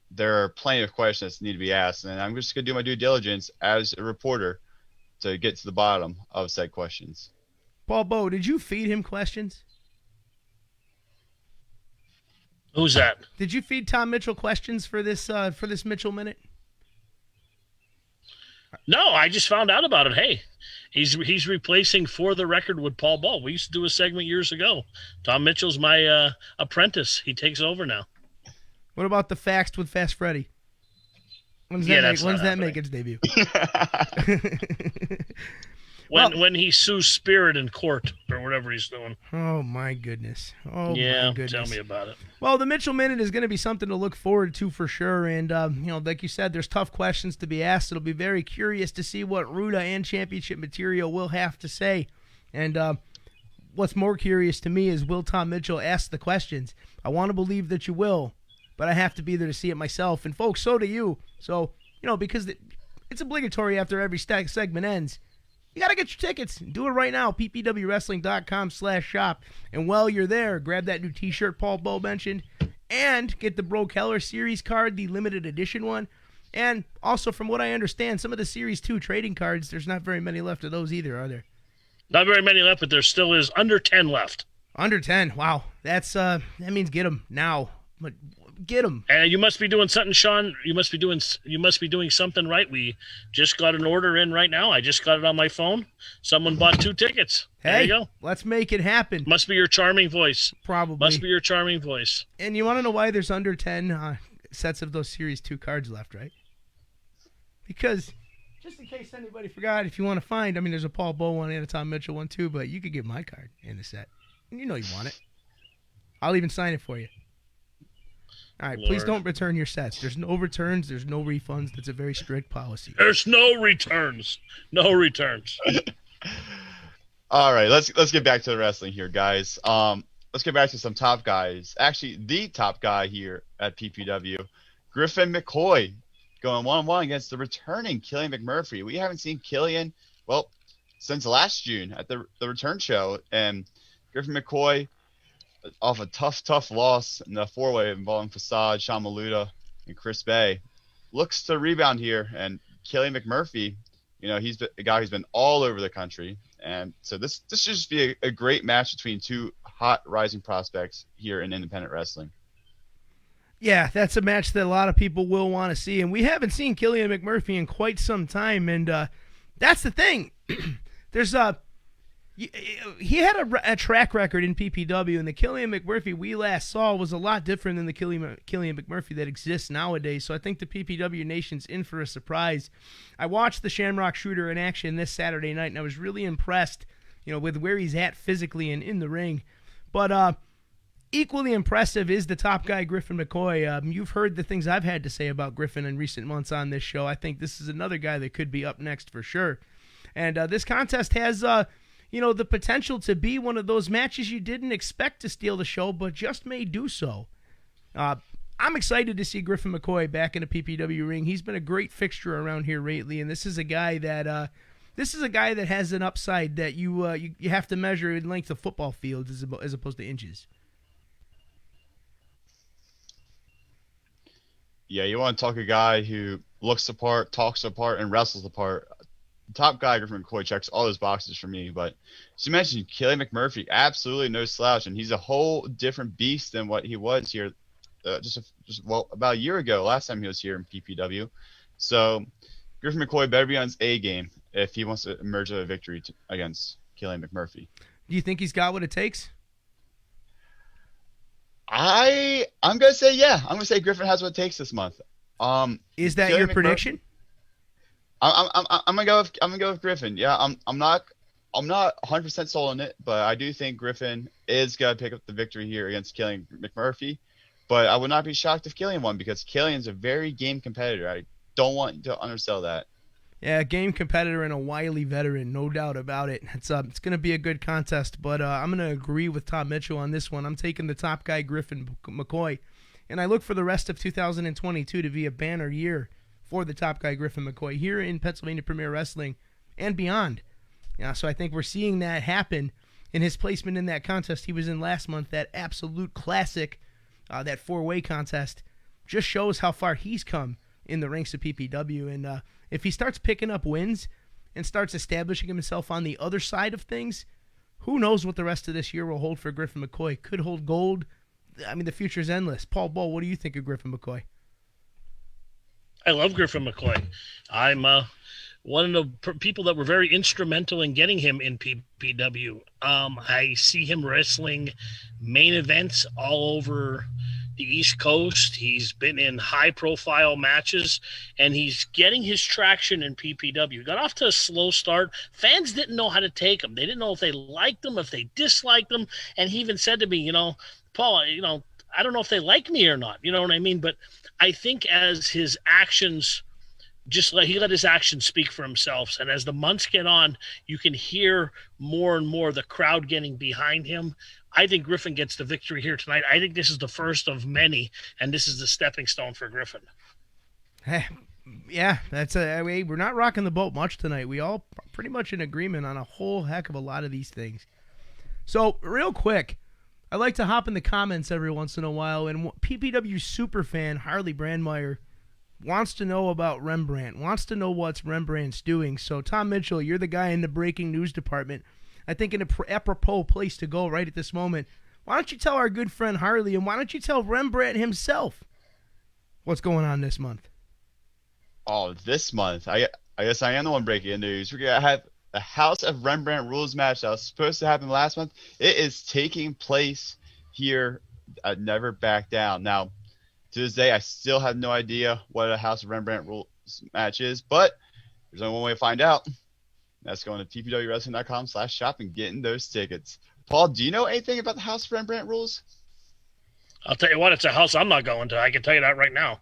Speaker 3: there are plenty of questions that need to be asked, and I'm just going to do my due diligence as a reporter to get to the bottom of said questions.
Speaker 1: Paul Bowe, did you feed him questions?
Speaker 2: Who's that?
Speaker 1: Did you feed Tom Mitchell questions for this Mitchell Minute?
Speaker 2: No, I just found out about it. Hey, he's replacing For the Record with Paul Ball. We used to do a segment years ago. Tom Mitchell's my apprentice. He takes over now.
Speaker 1: What about the Faxed with Fast Freddy? When's that make its debut?
Speaker 2: When he sues Spirit in court or whatever he's doing.
Speaker 1: Oh my goodness! My goodness.
Speaker 2: Tell me about it.
Speaker 1: Well, the Mitchell Minute is going to be something to look forward to for sure, and like you said, there's tough questions to be asked. It'll be very curious to see what Ruda and Championship Material will have to say, and what's more curious to me is will Tom Mitchell ask the questions? I want to believe that you will, but I have to be there to see it myself, and folks, so do you. So because it's obligatory after every segment ends. You got to get your tickets. Do it right now. ppwwrestling.com/shop. And while you're there, grab that new t-shirt Paul Bowe mentioned and get the Bro Keller Series card, the limited edition one. And also, from what I understand, some of the Series 2 trading cards, there's not very many left of those either, are there?
Speaker 2: Not very many left, but there still is under 10 left.
Speaker 1: Under 10. Wow. That means get them now. But get them.
Speaker 2: And you must be doing something, Sean. You must be doing something right. We just got an order in right now. I just got it on my phone. Someone bought 2 tickets. There you go.
Speaker 1: Let's make it happen.
Speaker 2: Must be your charming voice.
Speaker 1: Probably.
Speaker 2: Must be your charming voice.
Speaker 1: And you want to know why there's under 10 sets of those Series 2 cards left, right? Because, just in case anybody forgot, if you want to find, there's a Paul Bowe one and a Tom Mitchell one too, but you could get my card in the set. And you know you want it. I'll even sign it for you. All right, please
Speaker 2: Lord.
Speaker 1: don't return your sets. There's no returns. There's no refunds. That's a very strict policy.
Speaker 2: There's no returns. No returns.
Speaker 3: All right, let's get back to the wrestling here, guys. Let's get back to some top guys. Actually, the top guy here at PPW, Griffin McCoy, going 1-1 against the returning Killian McMurphy. We haven't seen Killian, well, since last June at the return show, and Griffin McCoy, off a tough loss in the four-way involving Facade, Sean Maluda, and Chris Bay, looks to rebound here. And Killian McMurphy, he's a guy who's been all over the country. And so this should just be a great match between two hot rising prospects here in independent wrestling.
Speaker 1: Yeah, that's a match that a lot of people will want to see. And we haven't seen Killian McMurphy in quite some time. And that's the thing. He had a track record in PPW, and the Killian McMurphy we last saw was a lot different than the Killian McMurphy that exists nowadays. So I think the PPW Nation's in for a surprise. I watched the Shamrock Shooter in action this Saturday night, and I was really impressed, with where he's at physically and in the ring. But equally impressive is the top guy, Griffin McCoy. You've heard the things I've had to say about Griffin in recent months on this show. I think this is another guy that could be up next for sure. And this contest has the potential to be one of those matches you didn't expect to steal the show, but just may do so. I'm excited to see Griffin McCoy back in a PPW ring. He's been a great fixture around here lately, and this is a guy that has an upside that you have to measure in length of football fields as opposed to inches.
Speaker 3: Yeah, you want to talk a guy who looks the part, talks the part, and wrestles the part. Top guy, Griffin McCoy, checks all those boxes for me. But as you mentioned, Killian McMurphy, absolutely no slouch, and he's a whole different beast than what he was here about a year ago, last time he was here in PPW. So Griffin McCoy better be on his A game if he wants to emerge with a victory against Killian McMurphy.
Speaker 1: Do you think he's got what it takes?
Speaker 3: I'm gonna say yeah. I'm gonna say Griffin has what it takes this month.
Speaker 1: Is that
Speaker 3: Killian
Speaker 1: your prediction?
Speaker 3: I'm gonna go with Griffin. Yeah, I'm not 100% sold on it, but I do think Griffin is gonna pick up the victory here against Killian McMurphy. But I would not be shocked if Killian won, because Killian's a very game competitor. I don't want to undersell that.
Speaker 1: Yeah, game competitor and a wily veteran, no doubt about it. It's going to be a good contest, but I'm going to agree with Tom Mitchell on this one. I'm taking the top guy, Griffin McCoy, and I look for the rest of 2022 to be a banner year for the top guy, Griffin McCoy, here in Pennsylvania Premier Wrestling and beyond. Yeah, so I think we're seeing that happen in his placement in that contest he was in last month, that absolute classic, that four-way contest, just shows how far he's come in the ranks of PPW. And if he starts picking up wins and starts establishing himself on the other side of things, who knows what the rest of this year will hold for Griffin McCoy. Could hold gold. I mean, the future's endless. Paul Bull, what do you think of Griffin McCoy?
Speaker 2: I love Griffin McCoy. I'm one of the people that were very instrumental in getting him in PPW. I see him wrestling main events all over the East Coast. He's been in high-profile matches, and he's getting his traction in PPW. Got off to a slow start. Fans didn't know how to take him. They didn't know if they liked him, if they disliked him, and he even said to me, Paul, I don't know if they like me or not. You know what I mean? But I think as his actions, he let his actions speak for himself. And as the months get on, you can hear more and more the crowd getting behind him. I think Griffin gets the victory here tonight. I think this is the first of many, and this is the stepping stone for Griffin.
Speaker 1: Yeah, we're not rocking the boat much tonight. We all pretty much in agreement on a whole heck of a lot of these things. So real quick, I like to hop in the comments every once in a while, and PPW superfan Harley Brandmeier wants to know about Rembrandt, wants to know what Rembrandt's doing. So Tom Mitchell, you're the guy in the breaking news department. I think an apropos place to go right at this moment. Why don't you tell our good friend Harley, and why don't you tell Rembrandt himself what's going on this month?
Speaker 3: Oh, this month. I guess I am the one breaking news. We're going to have a House of Rembrandt rules match that was supposed to happen last month. It is taking place here at Never Back Down. Now, to this day, I still have no idea what a House of Rembrandt rules match is, but there's only one way to find out. That's going to ppwwrestling.com/shop and getting those tickets. Paul, do you know anything about the House of Rembrandt rules?
Speaker 2: I'll tell you what, it's a house I'm not going to. I can tell you that right now.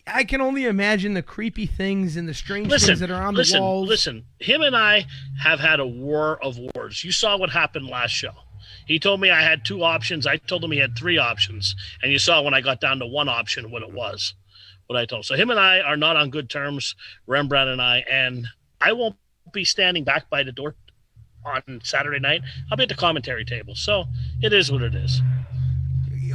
Speaker 1: I can only imagine the creepy things and the strange things that are on the walls.
Speaker 2: Listen, him and I have had a war of words. You saw what happened last show. He told me I had 2 options. I told him he had 3 options. And you saw when I got down to 1 option what it was, what I told him. So him and I are not on good terms, Rembrandt and I, and I won't be standing back by the door on Saturday night. I'll be at the commentary table. So it is what it is.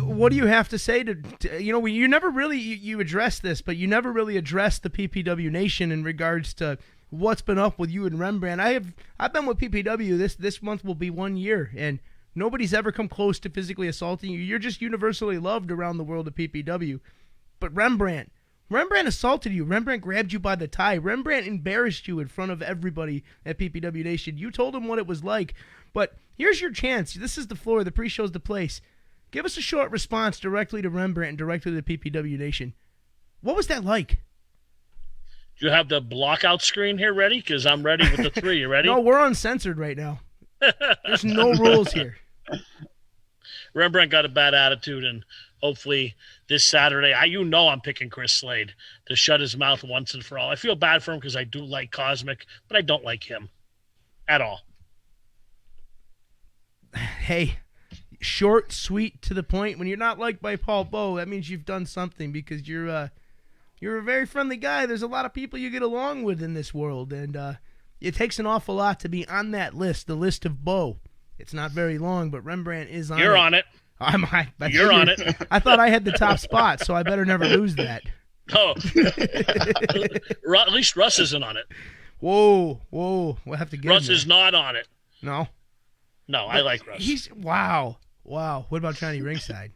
Speaker 1: What do you have to say to you never really you address this, but you never really addressed the PPW Nation in regards to what's been up with you and Rembrandt. I've been with PPW. This month will be 1 year, and nobody's ever come close to physically assaulting you. You're just universally loved around the world of PPW. But Rembrandt assaulted you. Rembrandt grabbed you by the tie. Rembrandt embarrassed you in front of everybody at PPW Nation. You told him what it was like. But here's your chance. This is the floor. The pre-show's the place. Give us a short response directly to Rembrandt and directly to the PPW Nation. What was that like?
Speaker 2: Do you have the blockout screen here ready? Because I'm ready with the 3. You ready?
Speaker 1: No, we're uncensored right now. There's no rules here.
Speaker 2: Rembrandt got a bad attitude, and hopefully this Saturday, I'm picking Chris Slade to shut his mouth once and for all. I feel bad for him because I do like Cosmic, but I don't like him at all.
Speaker 1: Hey, short, sweet, to the point. When you're not liked by Paul Bowe, that means you've done something, because you're a very friendly guy. There's a lot of people you get along with in this world, and it takes an awful lot to be on that list, the list of Bowe. It's not very long, but Rembrandt is on it.
Speaker 2: You're on it.
Speaker 1: You're on it. I thought I had the top spot, so I better never lose that.
Speaker 2: Oh. At least Russ isn't on it.
Speaker 1: Whoa. We'll have to get
Speaker 2: Russ is not on it.
Speaker 1: No,
Speaker 2: I like Russ.
Speaker 1: Wow. What about Johnny Ringside?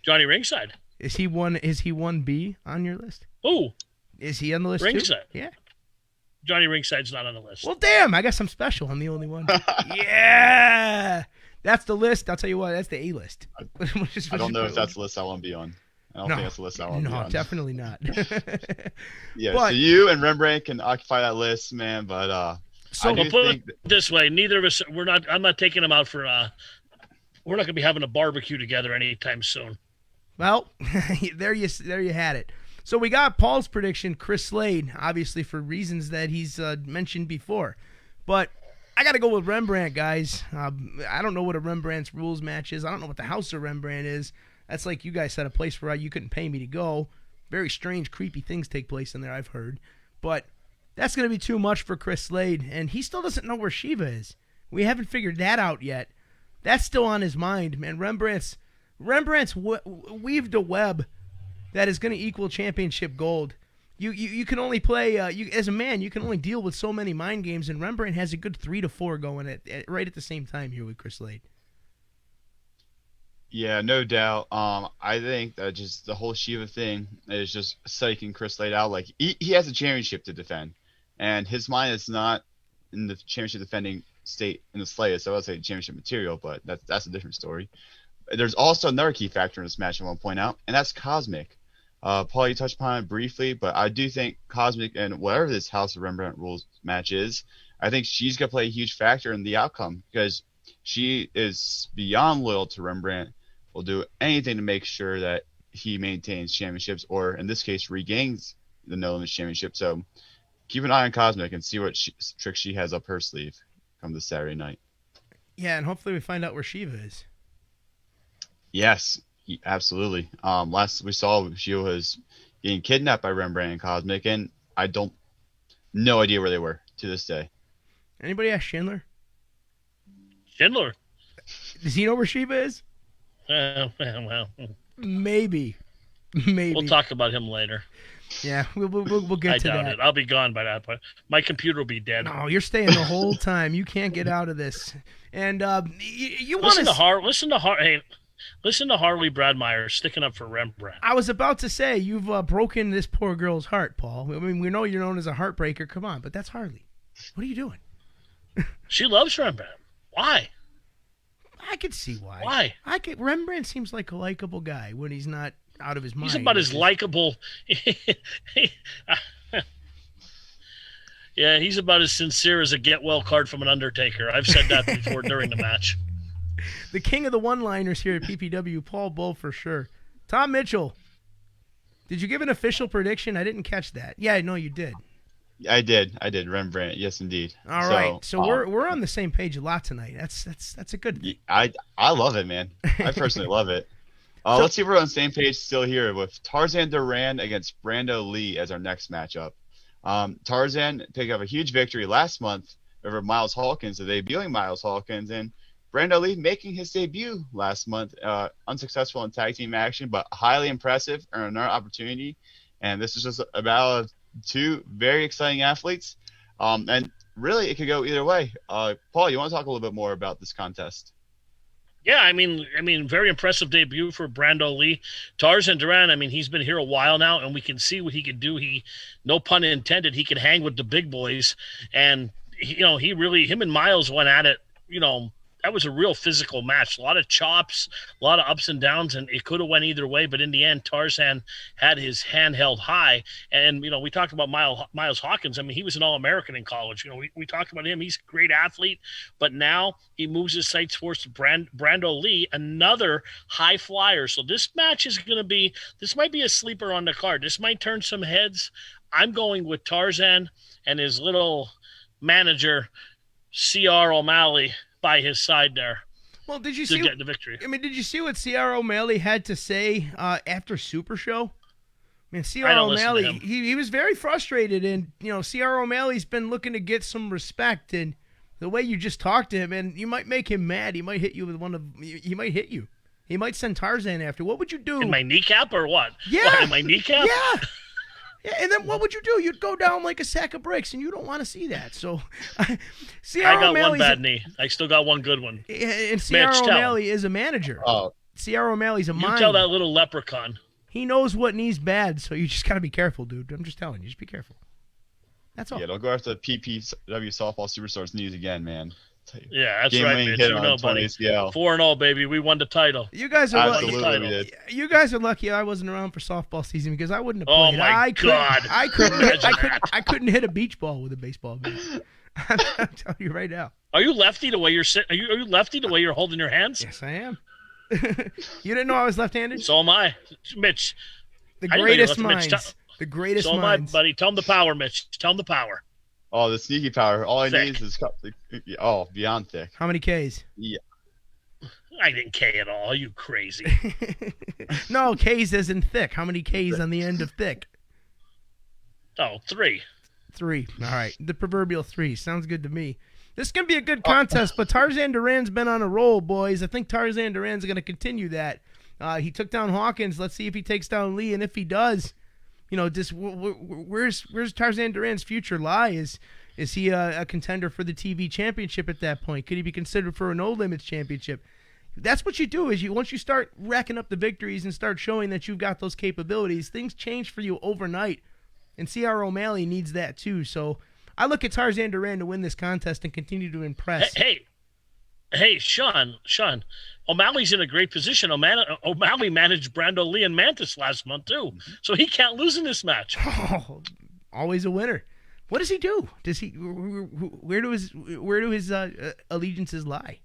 Speaker 2: Johnny Ringside.
Speaker 1: Is he 1B on your list?
Speaker 2: Ooh.
Speaker 1: Is he on the list
Speaker 2: Ringside.
Speaker 1: too? Yeah.
Speaker 2: Johnny Ringside's not on the list.
Speaker 1: Well, damn, I guess I'm special. I'm the only one. Yeah. That's the list. I'll tell you what, that's the A list.
Speaker 3: I don't know if that's the list I want to be on. I don't think that's the list I want to be on.
Speaker 1: No, definitely not.
Speaker 3: Yeah, so you and Rembrandt can occupy that list, man, but
Speaker 2: so we'll put it this way, neither of us I'm not taking him out for we're not going to be having a barbecue together anytime soon.
Speaker 1: Well, there you had it. So we got Paul's prediction, Chris Slade, obviously for reasons that he's mentioned before. But I got to go with Rembrandt, guys. I don't know what a Rembrandt's rules match is. I don't know what the House of Rembrandt is. That's like you guys said, a place where you couldn't pay me to go. Very strange, creepy things take place in there, I've heard. But that's going to be too much for Chris Slade, and he still doesn't know where Shiva is. We haven't figured that out yet. That's still on his mind, man. Rembrandt's weaved a web that is going to equal championship gold. You can only play as a man. You can only deal with so many mind games, and Rembrandt has a good 3 to 4 going right at the same time here with Chris Slade.
Speaker 3: Yeah, no doubt. I think that just the whole Shiva thing is just psyching Chris Slade out. Like he has a championship to defend, and his mind is not in the championship defending state in the slightest. So I would say championship material, but that's a different story. There's also another key factor in this match I want to point out, and that's Cosmic. Paul, you touched upon it briefly, but I do think Cosmic and whatever this House of Rembrandt rules match is, I think she's going to play a huge factor in the outcome because she is beyond loyal to Rembrandt, will do anything to make sure that he maintains championships or, in this case, regains the No Limits Championship. So keep an eye on Cosmic and see what tricks she has up her sleeve come this Saturday night.
Speaker 1: Yeah, and hopefully we find out where Shiva is.
Speaker 3: Yes. Absolutely. Last we saw, she was getting kidnapped by Rembrandt and Cosmic, and no idea where they were to this day.
Speaker 1: Anybody ask Schindler?
Speaker 2: Schindler?
Speaker 1: Does he know where Shiva is?
Speaker 2: Well.
Speaker 1: Maybe.
Speaker 2: We'll talk about him later.
Speaker 1: Yeah, we'll get to that. I doubt
Speaker 2: it. I'll be gone by that point. My computer will be dead.
Speaker 1: No, you're staying the whole time. You can't get out of this. And you want to
Speaker 2: Listen to Harley Bradmeyer sticking up for Rembrandt.
Speaker 1: I was about to say, you've broken this poor girl's heart, Paul. I mean, we know you're known as a heartbreaker. Come on, but that's Harley. What are you doing?
Speaker 2: She loves Rembrandt. Why?
Speaker 1: I could see why.
Speaker 2: Why?
Speaker 1: Rembrandt seems like a likable guy when he's not out of his mind.
Speaker 2: He's about as likable. Yeah, he's about as sincere as a get well card from an Undertaker. I've said that before during the match.
Speaker 1: The king of the one-liners here at PPW, Paul Bull for sure. Tom Mitchell, did you give an official prediction? I didn't catch that. Yeah, no, you did.
Speaker 3: I did. Rembrandt. Yes, indeed.
Speaker 1: All right. So we're on the same page a lot tonight. That's a good thing.
Speaker 3: I love it, man. I personally love it. Let's see if we're on the same page still here with Tarzan Duran against Brando Lee as our next matchup. Tarzan picked up a huge victory last month over Miles Hawkins, the debuting Miles Hawkins, and Brando Lee making his debut last month, unsuccessful in tag team action, but highly impressive, earned another opportunity. And this is just about two very exciting athletes. And really, it could go either way. Paul, you want to talk a little bit more about this contest?
Speaker 2: Yeah, I mean, very impressive debut for Brando Lee. Tarzan Duran, I mean, he's been here a while now, and we can see what he can do. He, no pun intended, he can hang with the big boys. And, him and Miles went at it, that was a real physical match. A lot of chops, a lot of ups and downs, and it could have went either way. But in the end, Tarzan had his hand held high. And, we talked about Miles Hawkins. I mean, he was an All-American in college. We talked about him. He's a great athlete. But now he moves his sights towards Brando Lee, another high flyer. So this match is going to be – this might be a sleeper on the card. This might turn some heads. I'm going with Tarzan and his little manager, C.R. O'Malley, by his side there.
Speaker 1: Well, did you
Speaker 2: to
Speaker 1: see
Speaker 2: get the victory?
Speaker 1: I mean, did you see what C.R. O'Malley had to say after Super Show? I mean, C.R. O'Malley, he was very frustrated, and C.R. O'Malley's been looking to get some respect, and the way you just talked to him, and you might make him mad. He might hit you with he might hit you. He might send Tarzan after. What would you do?
Speaker 2: In my kneecap or what?
Speaker 1: Yeah.
Speaker 2: What, in my kneecap?
Speaker 1: Yeah. Yeah, and then what would you do? You'd go down like a sack of bricks, and you don't want to see that. So,
Speaker 2: I got one bad knee. I still got one good one.
Speaker 1: And C.R. O'Malley is a manager.
Speaker 3: Oh,
Speaker 1: C.R. O'Malley's a mind.
Speaker 2: You tell that little leprechaun.
Speaker 1: He knows what knee's bad, so you just got to be careful, dude. I'm just telling you, just be careful. That's all.
Speaker 3: Yeah, don't go after the PPW softball superstars knees again, man.
Speaker 2: Yeah, that's right, Mitch. You know, buddy. 4-0, baby. We won the title.
Speaker 1: You guys are
Speaker 3: lucky.
Speaker 1: You guys are lucky I wasn't around for softball season because I wouldn't have played.
Speaker 2: Oh my God!
Speaker 1: I couldn't hit a beach ball with a baseball bat. I'm telling you right now.
Speaker 2: Are you lefty the way you're sitting? Are you lefty the way you're holding your hands?
Speaker 1: Yes, I am. You didn't know I was left-handed?
Speaker 2: So am I, Mitch.
Speaker 1: The greatest minds. The greatest
Speaker 2: minds. So am I, buddy. Tell him the power, Mitch. Tell him the power.
Speaker 3: Oh, the sneaky power. All I
Speaker 2: Thick.
Speaker 3: need is beyond thick.
Speaker 1: How many Ks?
Speaker 3: Yeah.
Speaker 2: I didn't K at all. Are you crazy?
Speaker 1: No, Ks as in thick. How many Ks on the end of thick?
Speaker 2: Oh, 3.
Speaker 1: 3. All right. The proverbial 3. Sounds good to me. This is going to be a good contest, but Tarzan Duran's been on a roll, boys. I think Tarzan Duran's going to continue that. He took down Hawkins. Let's see if he takes down Lee, and if he does, just where's Tarzan Duran's future lie? Is he a contender for the TV championship at that point? Could he be considered for a No Limits championship? That's what you do is once you start racking up the victories and start showing that you've got those capabilities, things change for you overnight. And C.R. O'Malley needs that too. So I look at Tarzan Duran to win this contest and continue to impress.
Speaker 2: Hey, Sean, O'Malley's in a great position. O'Malley managed Brando Lee and Mantis last month too, so he can't lose in this match.
Speaker 1: Oh, always a winner. What does he do? Does he? Where do his allegiances lie?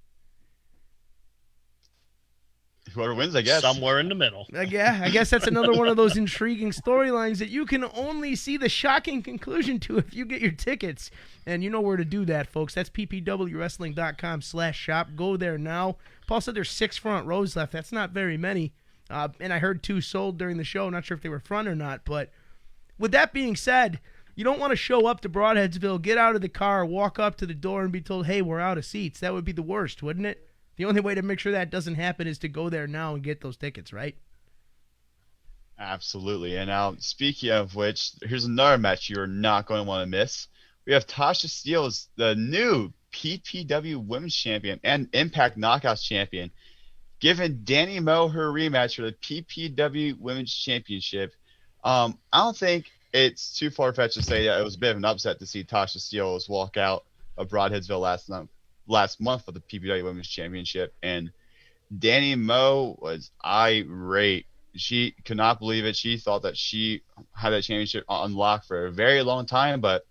Speaker 3: Whoever wins, I guess.
Speaker 2: Somewhere in the middle.
Speaker 1: Yeah, I guess that's another one of those intriguing storylines that you can only see the shocking conclusion to if you get your tickets. And you know where to do that, folks. That's ppwwrestling.com/shop. Go there now. Paul said there's 6 front rows left. That's not very many. And I heard 2 sold during the show. Not sure if they were front or not. But with that being said, you don't want to show up to Broadheadsville, get out of the car, walk up to the door, and be told, hey, we're out of seats. That would be the worst, wouldn't it? The only way to make sure that doesn't happen is to go there now and get those tickets, right?
Speaker 3: Absolutely. And now, speaking of which, here's another match you're not going to want to miss. We have Tasha Steelz, the new PPW Women's Champion and Impact Knockouts Champion, giving Danny Moe her rematch for the PPW Women's Championship. I don't think it's too far-fetched to say that it was a bit of an upset to see Tasha Steelz walk out of Broadheadsville last month for the PPW Women's Championship, and Danny Moe was irate. She could not believe it. She thought that she had that championship unlocked for a very long time, but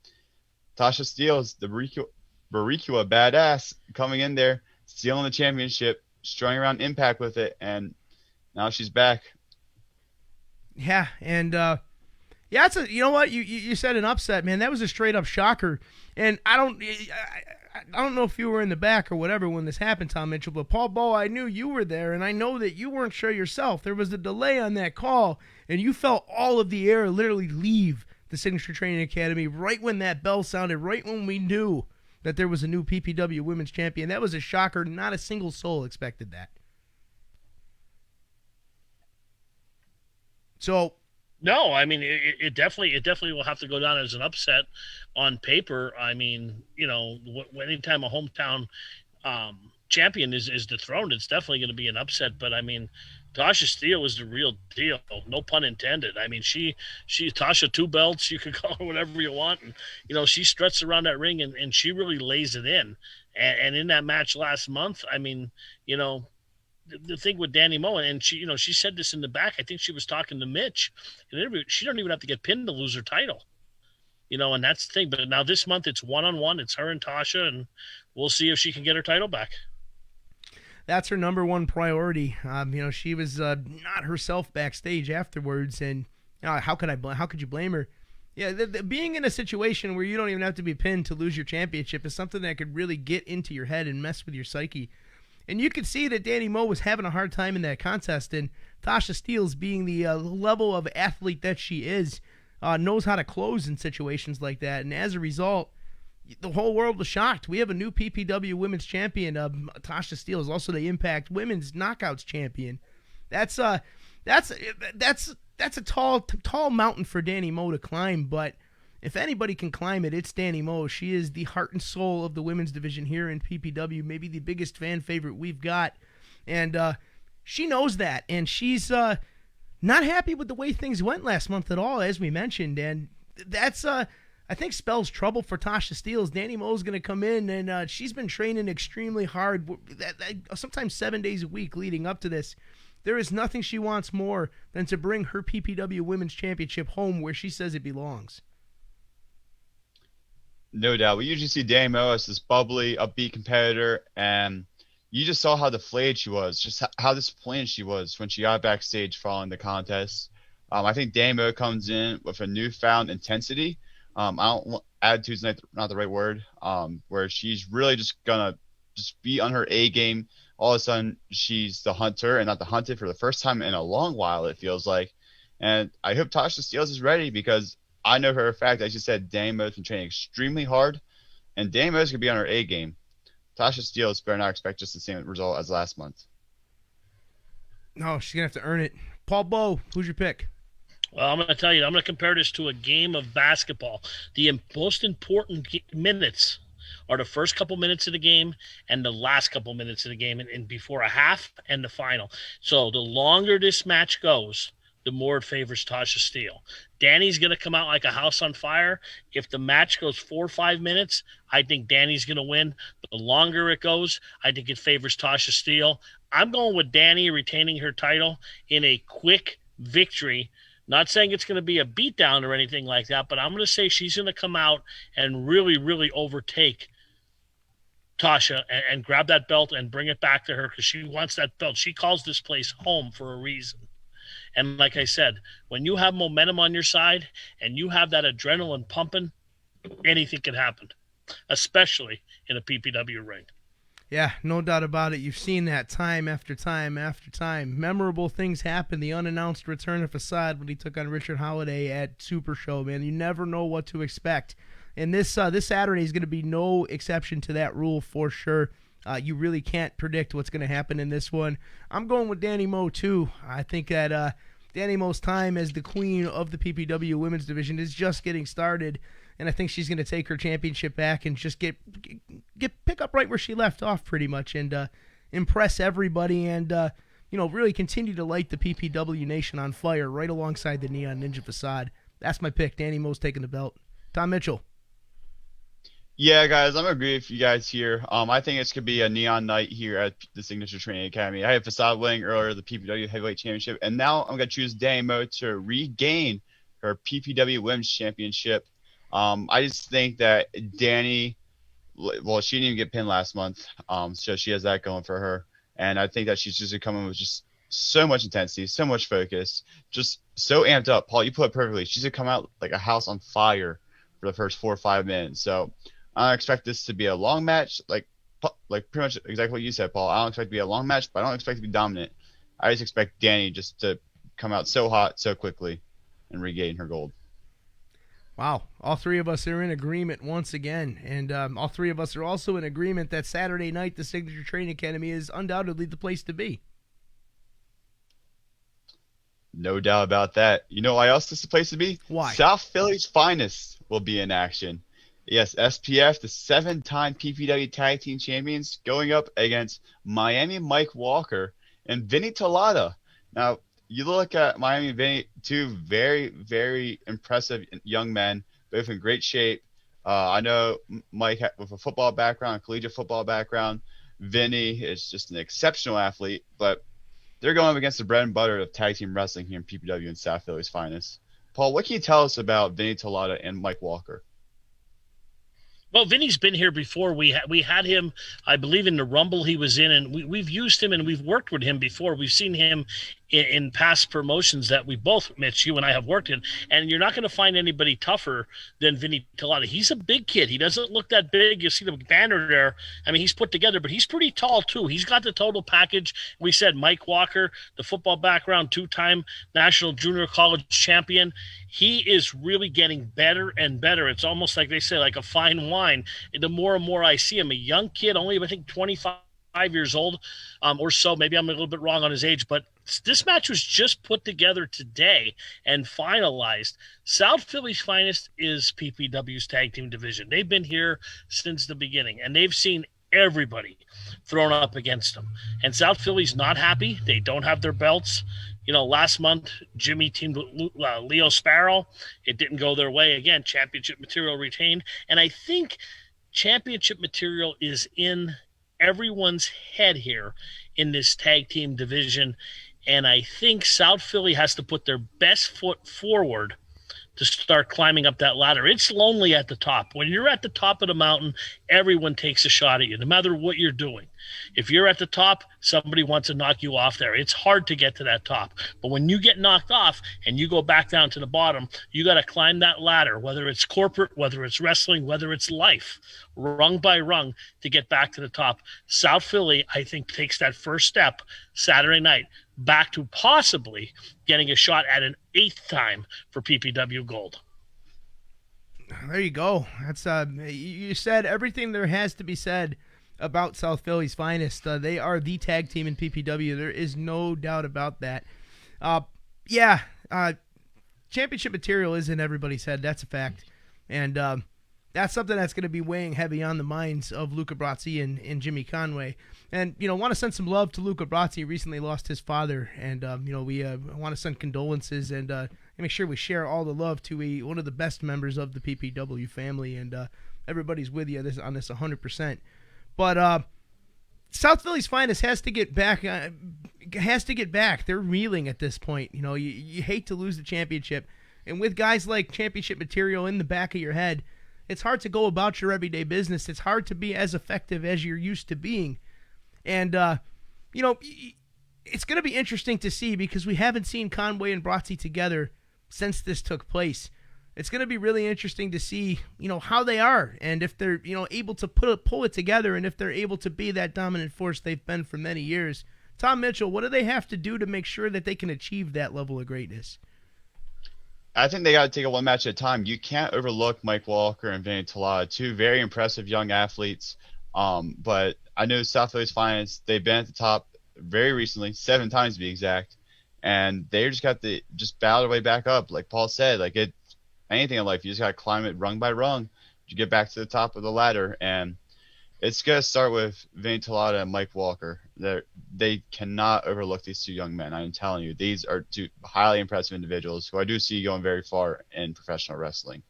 Speaker 3: Tasha Steelz, the Baricua badass, coming in there, stealing the championship, strung around Impact with it, and now she's back.
Speaker 1: Yeah, and yeah, you know what you said an upset, man. That was a straight up shocker, and I don't know if you were in the back or whatever when this happened, Tom Mitchell, but Paul Bowe, I knew you were there, and I know that you weren't sure yourself. There was a delay on that call, and you felt all of the air literally leave the Signature Training Academy right when that bell sounded, right when we knew that there was a new PPW Women's Champion. That was a shocker. Not a single soul expected that. So,
Speaker 2: no, I mean it definitely will have to go down as an upset on paper. I mean, anytime a hometown champion is dethroned, it's definitely going to be an upset. But I mean, Tasha Steele is the real deal, no pun intended. I mean, she Tasha two belts, you could call her whatever you want, and she struts around that ring and she really lays it in. And in that match last month, I mean, the thing with Danny Moe, and she said this in the back. I think she was talking to Mitch in an interview. She don't even have to get pinned to lose her title, and that's the thing. But now this month it's 1-on-1. It's her and Tasha, and we'll see if she can get her title back.
Speaker 1: That's her number one priority. She was not herself backstage afterwards, and how could you blame her? Yeah, being in a situation where you don't even have to be pinned to lose your championship is something that could really get into your head and mess with your psyche. And you could see that Danny Moe was having a hard time in that contest, and Tasha Steele, being the level of athlete that she is, knows how to close in situations like that. And as a result, the whole world was shocked. We have a new PPW Women's Champion. Tasha Steele is also the Impact Women's Knockouts Champion. That's a tall mountain for Danny Moe to climb, but if anybody can climb it, it's Danny Moe. She is the heart and soul of the women's division here in PPW, maybe the biggest fan favorite we've got. And she knows that, and she's not happy with the way things went last month at all, as we mentioned. And that's, I think, spells trouble for Tasha Steele. Danny Moe's going to come in, and she's been training extremely hard, sometimes 7 days a week leading up to this. There is nothing she wants more than to bring her PPW Women's Championship home where she says it belongs.
Speaker 3: No doubt. We usually see Danny Moe as this bubbly, upbeat competitor, and you just saw how deflated she was, just how disappointed she was when she got backstage following the contest. I think Danny Moe comes in with a newfound intensity. Attitude's not the right word, where she's really just going to just be on her A game. All of a sudden, she's the hunter and not the hunted for the first time in a long while, it feels like. And I hope Tasha Steele is ready, because I know for a fact, as you said, Danny Moe's been training extremely hard, and Danny Moe's going to be on her A game. Tasha Steele better not expect just the same result as last month.
Speaker 1: No, she's going to have to earn it. Paul Bowe, who's your pick?
Speaker 2: Well, I'm going to tell you, I'm going to compare this to a game of basketball. The most important minutes are the first couple minutes of the game and the last couple minutes of the game, and before a half and the final. So the longer this match goes, the more it favors Tasha Steele. Danny's going to come out like a house on fire. If the match goes 4 or 5 minutes, I think Danny's going to win. But the longer it goes, I think it favors Tasha Steele. I'm going with Danny retaining her title in a quick victory. Not saying it's going to be a beatdown or anything like that, but I'm going to say she's going to come out and really, really overtake Tasha and grab that belt and bring it back to her, because she wants that belt. She calls this place home for a reason. And like I said, when you have momentum on your side and you have that adrenaline pumping, anything can happen, especially in a PPW ring.
Speaker 1: Yeah, no doubt about it. You've seen that time after time after time. Memorable things happen. The unannounced return of Facade when he took on Richard Holiday at Super Show, man. You never know what to expect. And this Saturday is going to be no exception to that rule for sure. You really can't predict what's going to happen in this one. I'm going with Danny Moe, too. I think that Danny Moe's time as the queen of the PPW women's division is just getting started, and I think she's going to take her championship back and just pick up right where she left off pretty much, and impress everybody, and really continue to light the PPW nation on fire right alongside the Neon Ninja Facade. That's my pick. Danny Moe's taking the belt. Tom Mitchell.
Speaker 3: Yeah, guys, I'm going to agree with you guys here. I think it's going to be a neon night here at the Signature Training Academy. I had Facade winning earlier the PPW Heavyweight Championship, and now I'm going to choose Danny Moe to regain her PPW Women's Championship. I just think that Danny, well, she didn't even get pinned last month, so she has that going for her. And I think that she's just coming with just so much intensity, so much focus, just so amped up. Paul, you put it perfectly. She's gonna come out like a house on fire for the first 4 or 5 minutes. So I don't expect this to be a long match, like pretty much exactly what you said, Paul. I don't expect it to be a long match, but I don't expect it to be dominant. I just expect Danny just to come out so hot so quickly and regain her gold.
Speaker 1: Wow. All three of us are in agreement once again. And all three of us are also in agreement that Saturday night, the Signature Training Academy is undoubtedly the place to be.
Speaker 3: No doubt about that. You know why else this is the place to be?
Speaker 1: Why?
Speaker 3: South Philly's finest will be in action. Yes, SPF, the 7-time PPW Tag Team Champions, going up against Miami Mike Walker and Vinny Tolada. Now, you look at Miami and Vinny, two very, very impressive young men, both in great shape. I know Mike with a football background, a collegiate football background. Vinny is just an exceptional athlete, but they're going up against the bread and butter of tag team wrestling here in PPW and South Philly's finest. Paul, what can you tell us about Vinny Tolada and Mike Walker?
Speaker 2: Well, Vinny's been here before. We had him, I believe, in the Rumble he was in, and we've used him and we've worked with him before. We've seen him in past promotions that we both, Mitch, you and I have worked in, and you're not going to find anybody tougher than Vinny Tolada. He's a big kid. He doesn't look that big. You see the banner there. I mean, he's put together, but he's pretty tall, too. He's got the total package. We said Mike Walker, the football background, 2-time National Junior College champion. He is really getting better and better. It's almost like they say, like a fine wine. The more and more I see him, a young kid, only I think 25 years old or so. Maybe I'm a little bit wrong on his age, but this match was just put together today and finalized. South Philly's finest is PPW's tag team division. They've been here since the beginning, and they've seen everybody thrown up against them. And South Philly's not happy. They don't have their belts. You know, last month, Jimmy teamed with Leo Sparrow. It didn't go their way. Again, championship material retained. And I think championship material is in everyone's head here in this tag team division. And I think South Philly has to put their best foot forward to start climbing up that ladder. It's lonely at the top. When you're at the top of the mountain, everyone takes a shot at you, no matter what you're doing. If you're at the top, somebody wants to knock you off there. It's hard to get to that top. But when you get knocked off and you go back down to the bottom, you got to climb that ladder, whether it's corporate, whether it's wrestling, whether it's life, rung by rung to get back to the top. South Philly, I think, takes that first step Saturday night back to possibly getting a shot at an 8th time for PPW Gold.
Speaker 1: There you go. That's you said everything there has to be said about South Philly's finest. They are the tag team in PPW. There is no doubt about that. Championship material is in everybody's head. That's a fact. And that's something that's going to be weighing heavy on the minds of Luca Brazzi and Jimmy Conway. And, want to send some love to Luca Brazzi. He recently lost his father. And, we want to send condolences and make sure we share all the love to one of the best members of the PPW family. And everybody's with you on this 100%. But South Philly's finest has to get back. They're reeling at this point. You hate to lose the championship. And with guys like championship material in the back of your head, it's hard to go about your everyday business. It's hard to be as effective as you're used to being. And, it's going to be interesting to see because we haven't seen Conway and Brazzi together since this took place. It's going to be really interesting to see, how they are and if they're, able to pull it together and if they're able to be that dominant force they've been for many years. Tom Mitchell, what do they have to do to make sure that they can achieve that level of greatness?
Speaker 3: I think they got to take it one match at a time. You can't overlook Mike Walker and Vinny Tolada, two very impressive young athletes. But I know South Philly's finest, they've been at the top very recently, 7 times to be exact, and they just got to battle their way back up. Like Paul said, anything in life, you just got to climb it rung by rung to get back to the top of the ladder. And it's going to start with Vinny Tolada and Mike Walker. They cannot overlook these two young men. I'm telling you, these are two highly impressive individuals who I do see going very far in professional wrestling.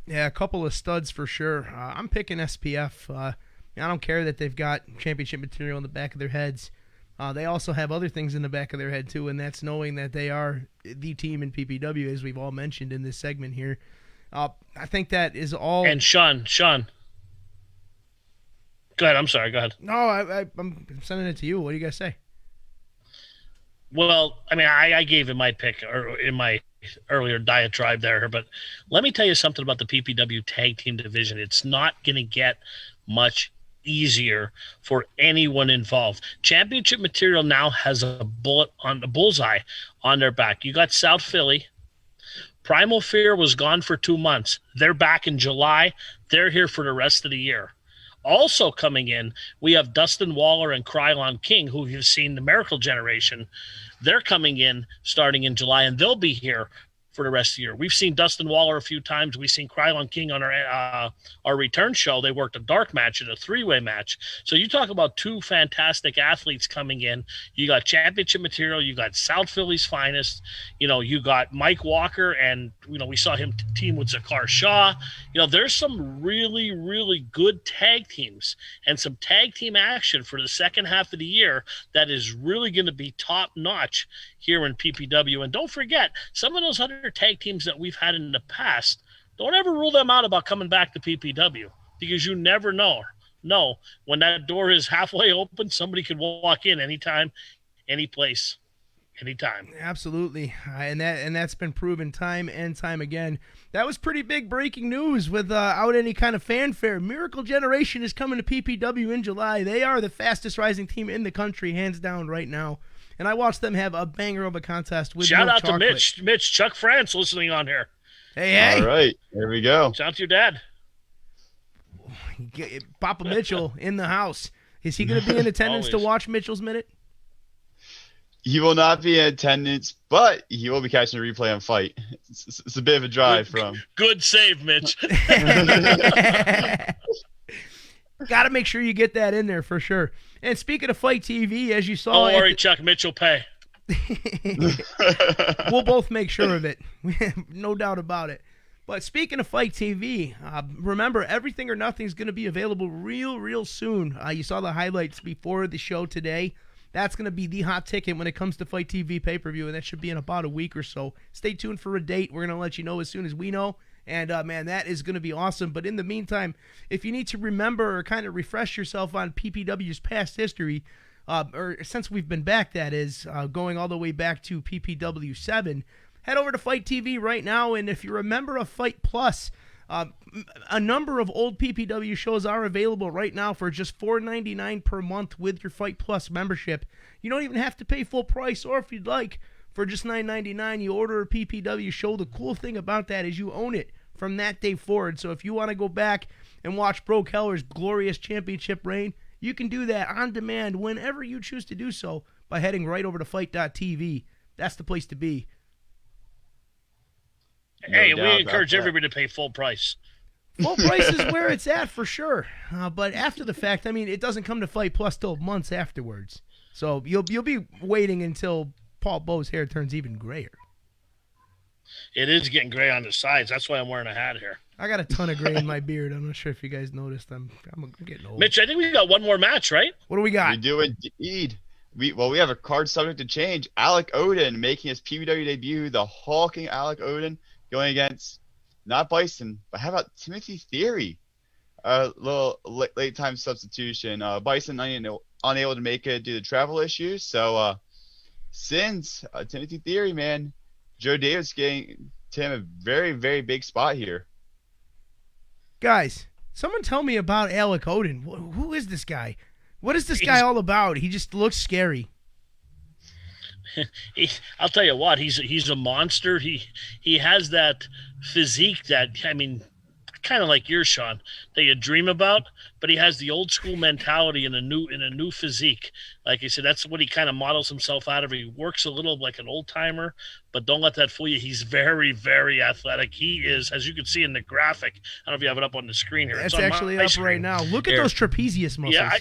Speaker 1: Yeah, a couple of studs for sure. I'm picking SPF. I don't care that they've got championship material in the back of their heads. They also have other things in the back of their head, too, and that's knowing that they are the team in PPW, as we've all mentioned in this segment here. I think that is all.
Speaker 2: And Sean, Go ahead. I'm sorry. Go ahead.
Speaker 1: No, I'm sending it to you. What do you guys say?
Speaker 2: Well, I mean, I gave him my pick or in my earlier diatribe there, but let me tell you something about the PPW tag team division. It's not going to get much easier for anyone involved. Championship material now has a bullseye on their back. You got South Philly. Primal Fear was gone for 2 months. They're back in July. They're here for the rest of the year. Also coming in, we have Dustin Waller and Krylon King, who you've seen the Miracle Generation. They're coming in starting in July, and they'll be here for the rest of the year. We've seen Dustin Waller a few times. We've seen Krylon King on our return show. They worked a dark match and a three-way match. So you talk about two fantastic athletes coming in. You got championship material. You got South Philly's finest. You got Mike Walker, and we saw him team with Zakar Shaw. There's some really, really good tag teams and some tag team action for the second half of the year that is really going to be top-notch here in PPW. And don't forget, some of those other tag teams that we've had in the past, don't ever rule them out about coming back to PPW, because you never know. No, when that door is halfway open, somebody could walk in anytime, any place, anytime.
Speaker 1: Absolutely, and that's been proven time and time again. That was pretty big breaking news without any kind of fanfare. Miracle Generation is coming to PPW in July. They are the fastest rising team in the country, hands down, right now. And I watched them have a banger of a contest with
Speaker 2: Shout out
Speaker 1: chocolate.
Speaker 2: to Mitch, Chuck France listening on here.
Speaker 1: Hey.
Speaker 3: All right, here we go.
Speaker 2: Shout out to your dad.
Speaker 1: Papa Mitchell in the house. Is he going to be in attendance to watch Mitchell's Minute?
Speaker 3: He will not be in attendance, but he will be catching a replay on Fight. It's a bit of a drive from.
Speaker 2: Good save, Mitch.
Speaker 1: Got to make sure you get that in there for sure. And speaking of Fight TV, as you saw...
Speaker 2: Don't worry, Chuck. Mitch will pay.
Speaker 1: We'll both make sure of it. No doubt about it. But speaking of Fight TV, remember, Everything or Nothing is going to be available real soon. You saw the highlights before the show today. That's going to be the hot ticket when it comes to Fight TV pay-per-view, and that should be in about a week or so. Stay tuned for a date. We're going to let you know as soon as we know. And, man, that is going to be awesome. But in the meantime, if you need to remember or kind of refresh yourself on PPW's past history, or since we've been back, that is, going all the way back to PPW 7, head over to Fight TV right now. And if you're a member of Fight Plus, a number of old PPW shows are available right now for just $4.99 per month with your Fight Plus membership. You don't even have to pay full price, or if you'd like, for just $9.99, you order a PPW show. The cool thing about that is you own it from that day forward. So if you want to go back and watch Broke Heller's glorious championship reign, you can do that on demand whenever you choose to do so by heading right over to Fight.tv. That's the place to be.
Speaker 2: Hey, we encourage everybody to pay full price.
Speaker 1: Full price is where it's at for sure. But after the fact, I mean, it doesn't come to Fight Plus till months afterwards. So you'll be waiting until Paul Bowe's hair turns even grayer.
Speaker 2: It is getting gray on the sides. That's why I'm wearing a hat here.
Speaker 1: I got a ton of gray in my beard. I'm not sure if you guys noticed. I'm getting old.
Speaker 2: Mitch, I think we got one more match, right?
Speaker 1: What do we got?
Speaker 3: We do indeed. We have a card subject to change. Alec Odin making his PPW debut. The hulking Alec Odin going against not Bison, but how about Timothy Theory? A little late time substitution. Bison unable to make it due to travel issues. So since Timothy Theory, man, Joe Davis getting to him a very, very big spot here.
Speaker 1: Guys, someone tell me about Alec Odin. Who is this guy? What is this guy all about? He just looks scary.
Speaker 2: I'll tell you what, he's a monster. He has that physique that, I mean, kind of like yours, Sean, that you dream about, but he has the old school mentality in a new physique. Like I said, that's what he kind of models himself out of. He works a little like an old timer, but don't let that fool you. He's very, very athletic. He is, as you can see in the graphic. I don't know if you have it up on the screen here.
Speaker 1: It's actually up right now. Look at those trapezius muscles.
Speaker 2: Yeah,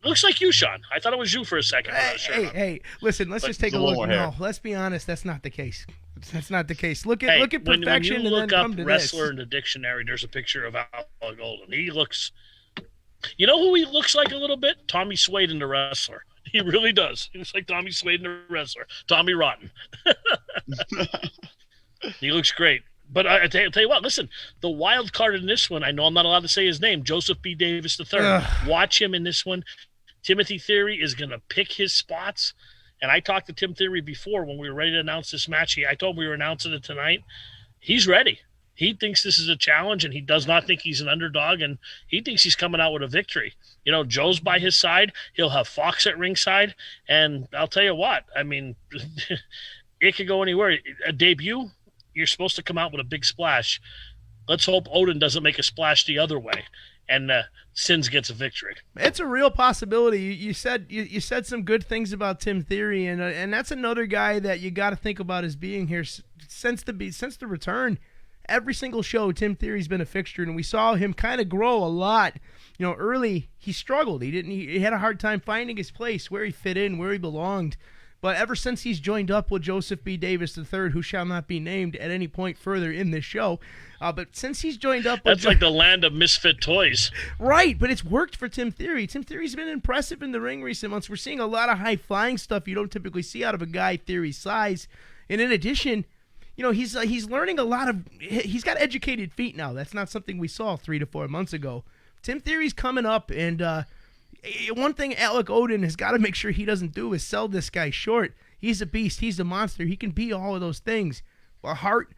Speaker 2: looks like you, Sean. I thought it was you for a second. I'm not sure.
Speaker 1: Hey, listen, let's just take a look. No, let's be honest, that's not the case. That's not the case. Look at perfection
Speaker 2: when you
Speaker 1: and
Speaker 2: look
Speaker 1: then
Speaker 2: up
Speaker 1: come to
Speaker 2: wrestler
Speaker 1: this.
Speaker 2: in the dictionary, there's a picture of Alec Odin. He looks, you know who he looks like a little bit? Tommy Suede in the wrestler. He really does. He looks like Tommy Suede in the wrestler. Tommy Rotten. He looks great. But I tell you what, listen, the wild card in this one, I know I'm not allowed to say his name, Joseph B. Davis III. Watch him in this one. Timothy Theory is going to pick his spots. And I talked to Tim Theory before when we were ready to announce this match. I told him we were announcing it tonight. He's ready. He thinks this is a challenge, and he does not think he's an underdog, and he thinks he's coming out with a victory. You know, Joe's by his side. He'll have Fox at ringside. And I'll tell you what, I mean, it could go anywhere. A debut, you're supposed to come out with a big splash. Let's hope Odin doesn't make a splash the other way, and Sins gets a victory.
Speaker 1: It's a real possibility. You said some good things about Tim Theory, and that's another guy that you got to think about as being here since the return. Every single show, Tim Theory's been a fixture, and we saw him kind of grow a lot. You know, early he struggled. He had a hard time finding his place, where he fit in, where he belonged. But ever since he's joined up with Joseph B. Davis III, who shall not be named at any point further in this show, but since he's joined up with...
Speaker 2: That's like the land of misfit toys.
Speaker 1: Right, but it's worked for Tim Theory. Tim Theory's been impressive in the ring recent months. We're seeing a lot of high-flying stuff you don't typically see out of a guy Theory's size. And in addition, you know, he's learning a lot of... He's got educated feet now. That's not something we saw 3 to 4 months ago. Tim Theory's coming up, and... one thing Alec Odin has got to make sure he doesn't do is sell this guy short. He's a beast. He's a monster. He can be all of those things. A heart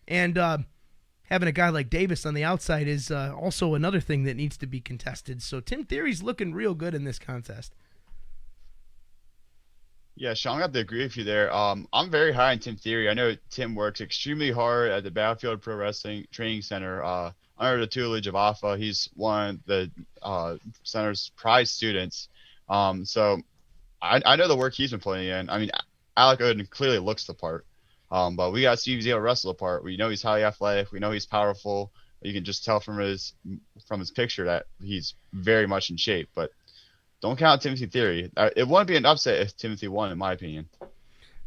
Speaker 1: and having a guy like Davis on the outside is also another thing that needs to be contested. So Tim Theory's looking real good in this contest.
Speaker 3: Yeah, Sean, I have to agree with you there. I'm very high on Tim Theory. I know Tim works extremely hard at the Battlefield Pro Wrestling Training Center under the tutelage of AFA. He's one of the center's prize students. So I know the work he's been putting in. I mean, Alec Odin clearly looks the part. But we got Steve Zito wrestle the part. We know he's highly athletic. We know he's powerful. You can just tell from his picture that he's very much in shape. But don't count Timothy Theory. It wouldn't be an upset if Timothy won, in my opinion.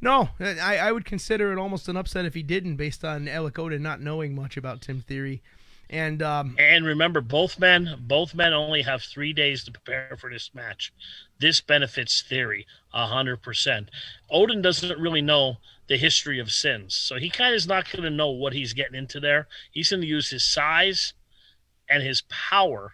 Speaker 1: No, I would consider it almost an upset if he didn't, based on Alec Odin not knowing much about Tim Theory. And
Speaker 2: remember, both men only have 3 days to prepare for this match. This benefits Theory 100%. Odin doesn't really know the history of Sins, so he kind of is not going to know what he's getting into there. He's going to use his size and his power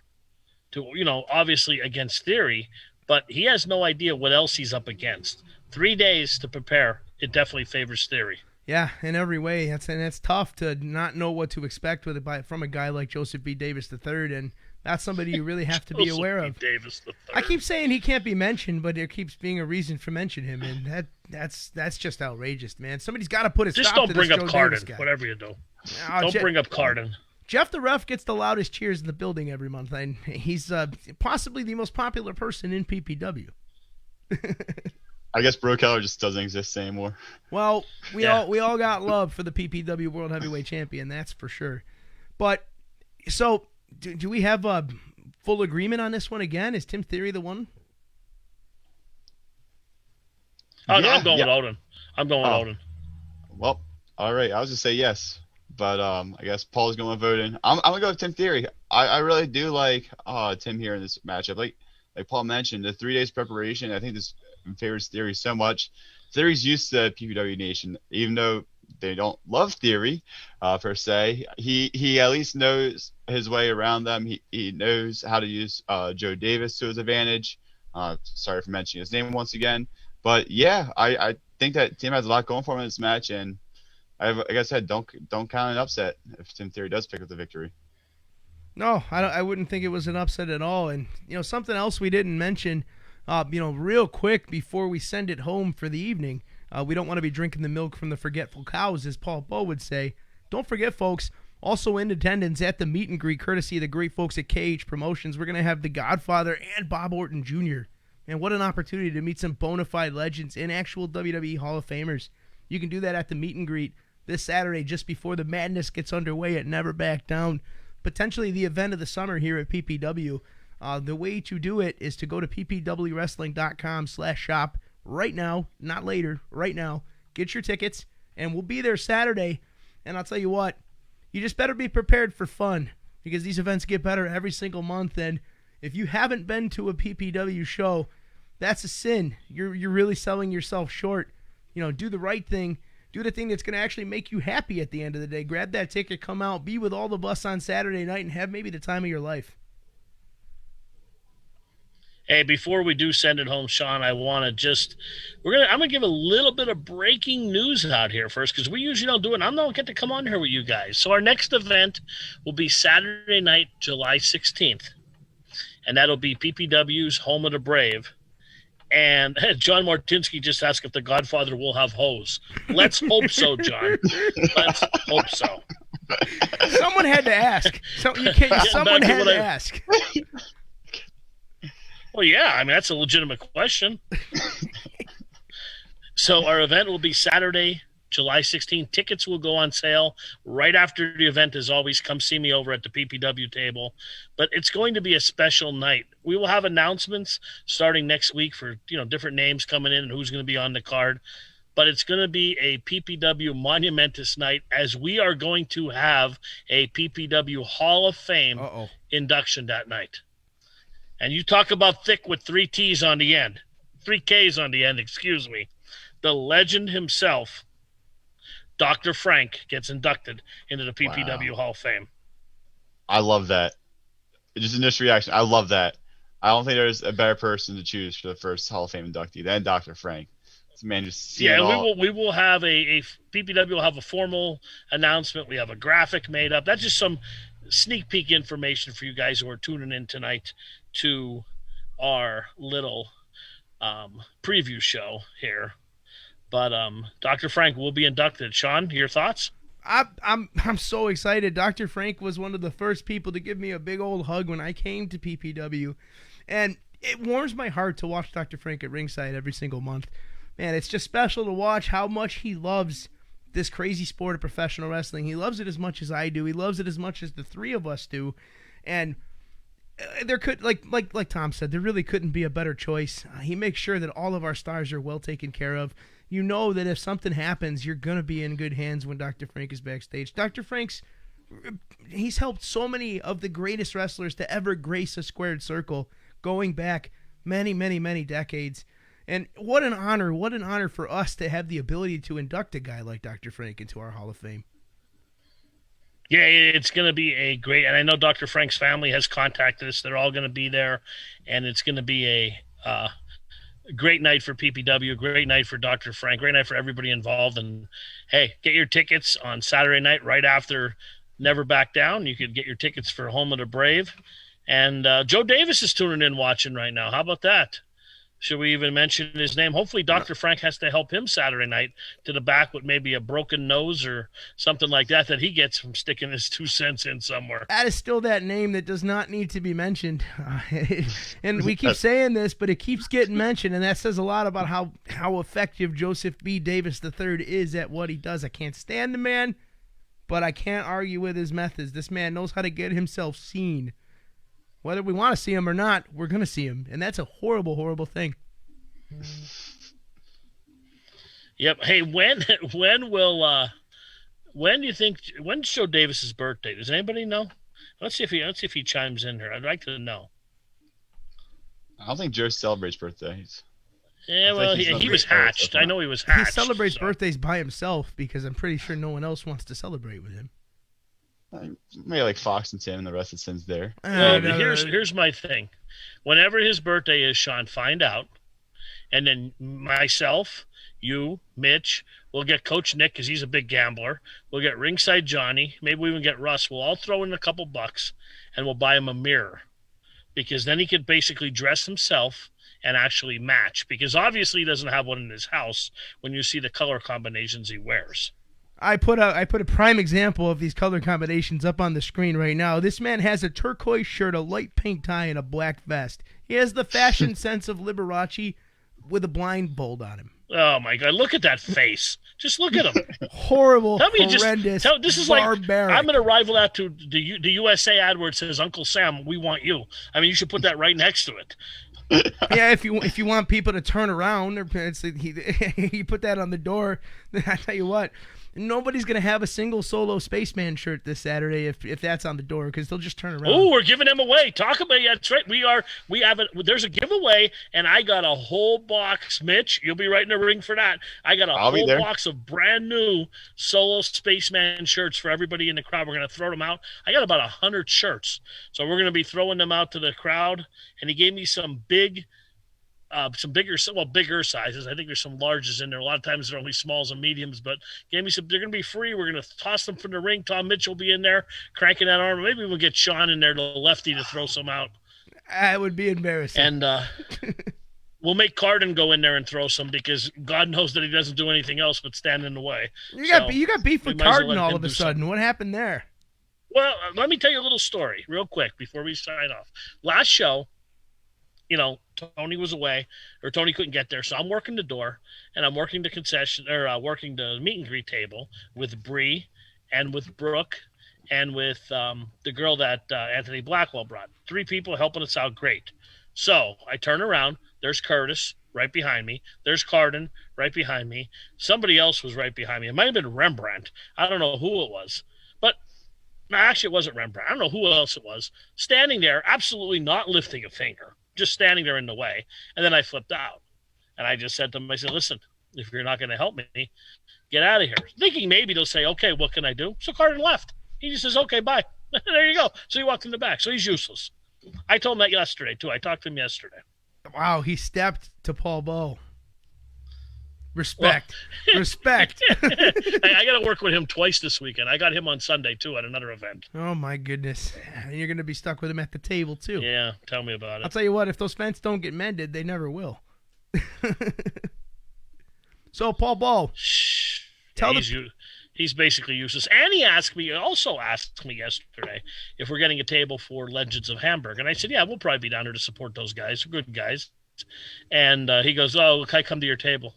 Speaker 2: to, you know, obviously against Theory, but he has no idea what else he's up against. 3 days to prepare. It definitely favors Theory.
Speaker 1: Yeah, in every way. That's tough to not know what to expect from a guy like Joseph B. Davis III, and that's somebody you really have to be aware of.
Speaker 2: Davis III.
Speaker 1: I keep saying he can't be mentioned, but there keeps being a reason for mentioning him, and that's just outrageous, man. Somebody's got to put a stop to this.
Speaker 2: Just don't bring up Carden, whatever you do. Don't bring up Carden.
Speaker 1: Jeff the Ref gets the loudest cheers in the building every month, and he's possibly the most popular person in PPW.
Speaker 3: I guess Bro Keller just doesn't exist anymore.
Speaker 1: Well, we all got love for the PPW World Heavyweight Champion, that's for sure. But so, do we have a full agreement on this one again? Is Tim Theory the one?
Speaker 2: Oh, no, I'm going with Odin. I'm going with Odin.
Speaker 3: Well, all right. I was just say yes, but I guess Paul's going with Odin. I'm gonna go with Tim Theory. I really do like Tim here in this matchup. Like Paul mentioned, the 3 days preparation. I think this favors Theory so much. Theory's used to PPW Nation, even though they don't love Theory per se. He at least knows his way around them. He knows how to use Joe Davis to his advantage. Sorry for mentioning his name once again, but yeah, I think that Tim has a lot going for him in this match, and like I said, don't count an upset if Tim Theory does pick up the victory.
Speaker 1: No, I wouldn't think it was an upset at all. And something else we didn't mention. Real quick before we send it home for the evening, we don't want to be drinking the milk from the forgetful cows, as Paul Bowe would say. Don't forget, folks, also in attendance at the meet and greet, courtesy of the great folks at KH Promotions, we're going to have The Godfather and Bob Orton Jr. And what an opportunity to meet some bona fide legends and actual WWE Hall of Famers. You can do that at the meet and greet this Saturday just before the madness gets underway at Never Back Down, potentially the event of the summer here at PPW. The way to do it is to go to ppwwrestling.com/shop right now, not later, right now. Get your tickets, and we'll be there Saturday. And I'll tell you what, you just better be prepared for fun, because these events get better every single month. And if you haven't been to a PPW show, that's a sin. You're really selling yourself short. Do the right thing. Do the thing that's going to actually make you happy at the end of the day. Grab that ticket, come out, be with all of us on Saturday night, and have maybe the time of your life.
Speaker 2: Hey, before we do send it home, Sean, I want to I'm going to give a little bit of breaking news out here first, because we usually don't do it. I don't get to come on here with you guys. So our next event will be Saturday night, July 16th. And that'll be PPW's Home of the Brave. And John Martinsky just asked if the Godfather will have hose. Let's hope so, John. Let's hope so.
Speaker 1: Someone had to ask. Someone had to ask.
Speaker 2: Well, yeah, I mean, that's a legitimate question. So our event will be Saturday, July 16th. Tickets will go on sale right after the event. As always, come see me over at the PPW table. But it's going to be a special night. We will have announcements starting next week for, different names coming in and who's going to be on the card. But it's going to be a PPW monumentous night, as we are going to have a PPW Hall of Fame induction that night. And you talk about thick with 3 T's on the end. 3 K's on the end, excuse me. The legend himself, Dr. Frank, gets inducted into the PPW Hall of Fame.
Speaker 3: I love that. Just initial reaction. I love that. I don't think there's a better person to choose for the first Hall of Fame inductee than Dr. Frank. This man just
Speaker 2: we will have a PPW will have a formal announcement. We have a graphic made up. That's just some sneak peek information for you guys who are tuning in tonight to our little preview show here. But Dr. Frank will be inducted. Sean, your thoughts?
Speaker 1: I'm so excited. Dr. Frank was one of the first people to give me a big old hug when I came to PPW. And it warms my heart to watch Dr. Frank at ringside every single month. Man, it's just special to watch how much he loves this crazy sport of professional wrestling. He loves it as much as I do. He loves it as much as the 3 of us do. And there could, like Tom said, there really couldn't be a better choice. He makes sure that all of our stars are well taken care of. You know that if something happens, you're going to be in good hands when Dr. Frank is backstage. Dr. Frank's, he's helped so many of the greatest wrestlers to ever grace a squared circle, going back many, many, many decades. And what an honor for us to have the ability to induct a guy like Dr. Frank into our Hall of Fame.
Speaker 2: Yeah, it's going to be a great, and I know Dr. Frank's family has contacted us. They're all going to be there, and it's going to be a great night for PPW, great night for Dr. Frank, great night for everybody involved. And, hey, get your tickets on Saturday night right after Never Back Down. You could get your tickets for Home of the Brave. And Joe Davis is tuning in watching right now. How about that? Should we even mention his name? Hopefully Dr. Frank has to help him Saturday night to the back with maybe a broken nose or something like that he gets from sticking his 2 cents in somewhere.
Speaker 1: That is still that name that does not need to be mentioned. And we keep saying this, but it keeps getting mentioned, and that says a lot about how effective Joseph B. Davis III is at what he does. I can't stand the man, but I can't argue with his methods. This man knows how to get himself seen. Whether we want to see him or not, we're going to see him. And that's a horrible, horrible thing.
Speaker 2: Yep. Hey, when do you think, when's Joe Davis's birthday? Does anybody know? Let's see if he chimes in here. I'd like to know.
Speaker 3: I don't think Joe celebrates birthdays.
Speaker 2: Yeah, well, he was hatched. I know he was hatched.
Speaker 1: He celebrates birthdays by himself because I'm pretty sure no one else wants to celebrate with him.
Speaker 3: Maybe like Fox and Tim and the rest of the sins there.
Speaker 2: Well, here's my thing. Whenever his birthday is, Sean, find out. And then myself, you, Mitch, we'll get Coach Nick because he's a big gambler. We'll get Ringside Johnny. Maybe we even get Russ. We'll all throw in a couple bucks and we'll buy him a mirror. Because then he could basically dress himself and actually match. Because obviously he doesn't have one in his house when you see the color combinations he wears.
Speaker 1: I put a prime example of these color combinations up on the screen right now. This man has a turquoise shirt, a light pink tie, and a black vest. He has the fashion sense of Liberace with a blindfold on him.
Speaker 2: Oh, my God. Look at that face. Just look at him.
Speaker 1: Horrible, horrendous,
Speaker 2: this is
Speaker 1: barbaric.
Speaker 2: Like, I'm going to rival that to the USA ad where it says, Uncle Sam, we want you. I mean, you should put that right next to it.
Speaker 1: Yeah, if you want people to turn around, you put that on the door. I tell you what. Nobody's going to have a single solo Spaceman shirt this Saturday if that's on the door, because they'll just turn around.
Speaker 2: Oh, we're giving them away. Talk about it. That's right. There's a giveaway, and I got a whole box. Mitch, you'll be right in the ring for that. I got a whole box of brand new solo Spaceman shirts for everybody in the crowd. We're going to throw them out. I got about 100 shirts, so we're going to be throwing them out to the crowd. And he gave me some bigger sizes. I think there's some larges in there. A lot of times they're only smalls and mediums, but gave me some. They're going to be free. We're going to toss them from the ring. Tom Mitchell will be in there cranking that arm. Maybe we'll get Sean in there, the lefty, to throw some out.
Speaker 1: That would be embarrassing.
Speaker 2: And we'll make Carden go in there and throw some, because God knows that he doesn't do anything else but stand in the way.
Speaker 1: You got beef with Carden all of a sudden. What happened there?
Speaker 2: Well, let me tell you a little story real quick before we sign off. Last show, Tony was away, or Tony couldn't get there, so I'm working the door, and I'm working the working the meet and greet table with Bree and with Brooke and with the girl that Anthony Blackwell brought. 3 people helping us out great. So I turn around. There's Curtis right behind me. There's Carden right behind me. Somebody else was right behind me. It might have been Rembrandt. I don't know who it was. But no, actually, it wasn't Rembrandt. I don't know who else it was. Standing there, absolutely not lifting a finger. Just standing there in the way. And then I flipped out. And I just said to him, I said, listen, if you're not going to help me, get out of here. Thinking maybe they'll say, okay, what can I do? So Carden left. He just says, okay, bye. There you go. So he walked in the back. So he's useless. I told him that yesterday, too. I talked to him yesterday.
Speaker 1: Wow, he stepped to Paul Bowe. Respect. Well, Respect.
Speaker 2: I got to work with him twice this weekend. I got him on Sunday, too, at another event.
Speaker 1: Oh, my goodness. And you're going to be stuck with him at the table, too.
Speaker 2: Yeah, tell me about it.
Speaker 1: I'll tell you what, if those fences don't get mended, they never will. So, Paul Bowe.
Speaker 2: He's basically useless. And he also asked me yesterday if we're getting a table for Legends of Hamburg. And I said, yeah, we'll probably be down there to support those guys. They're good guys. And he goes, oh, can I come to your table?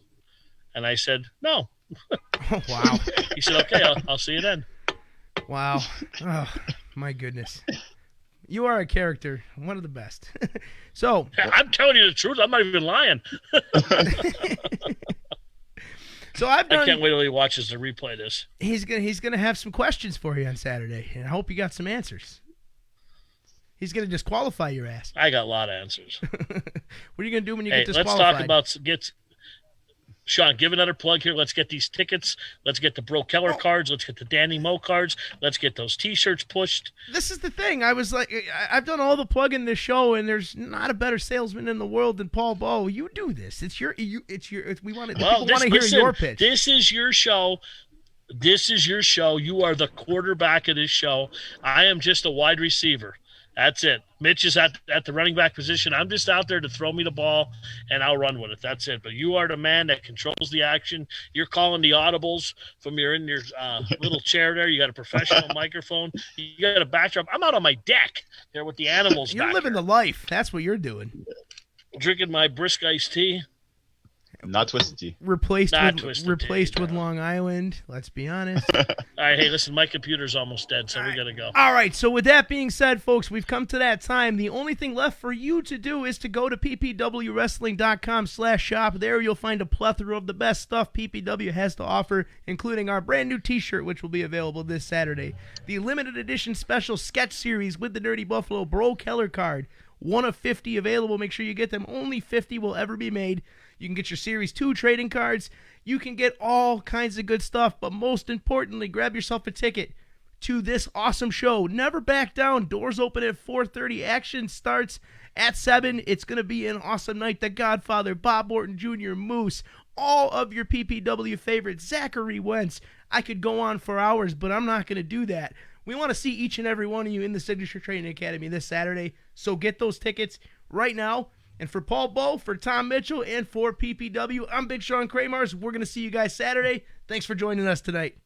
Speaker 2: And I said, no.
Speaker 1: Oh, wow.
Speaker 2: He said, okay, I'll see you then.
Speaker 1: Wow. Oh, my goodness. You are a character. One of the best. So
Speaker 2: I'm telling you the truth. I'm not even lying.
Speaker 1: So I
Speaker 2: can't wait till he watches the replay of this.
Speaker 1: He's gonna have some questions for you on Saturday, and I hope you got some answers. He's gonna disqualify your ass.
Speaker 2: I got a lot of answers.
Speaker 1: What are you gonna do when you get disqualified?
Speaker 2: Let's talk about Sean, give another plug here. Let's get these tickets. Let's get the Bro Keller cards. Let's get the Danny Moe cards. Let's get those T-shirts pushed.
Speaker 1: This is the thing. I was like, I've done all the plug in this show, and there's not a better salesman in the world than Paul Bowe. You do this. We want to. Well, want to hear your pitch.
Speaker 2: This is your show. This is your show. You are the quarterback of this show. I am just a wide receiver. That's it. Mitch is at the running back position. I'm just out there to throw me the ball, and I'll run with it. That's it. But you are the man that controls the action. You're calling the audibles from your little chair there. You got a professional microphone. You got a backdrop. I'm out on my deck there with the animals.
Speaker 1: You're living the life. That's what you're doing.
Speaker 2: Drinking my brisk iced tea.
Speaker 3: Not Twisted Tea.
Speaker 1: Replaced with Long Island. Let's be honest.
Speaker 2: All right, hey, listen, my computer's almost dead, so we got to go.
Speaker 1: All right, so with that being said, folks, we've come to that time. The only thing left for you to do is to go to ppwwrestling.com/shop. There you'll find a plethora of the best stuff PPW has to offer, including our brand new T-shirt, which will be available this Saturday. The limited edition special sketch series with the Dirty Buffalo Bro Keller card. 1 of 50 available. Make sure you get them. Only 50 will ever be made. You can get your Series 2 trading cards. You can get all kinds of good stuff. But most importantly, grab yourself a ticket to this awesome show. Never back down. Doors open at 4:30. Action starts at 7. It's going to be an awesome night. The Godfather, Bob Orton Jr., Moose, all of your PPW favorites, Zachary Wentz. I could go on for hours, but I'm not going to do that. We want to see each and every one of you in the Signature Training Academy this Saturday. So get those tickets right now. And for Paul Bowe, for Tom Mitchell, and for PPW, I'm Big Sean Kramars. We're going to see you guys Saturday. Thanks for joining us tonight.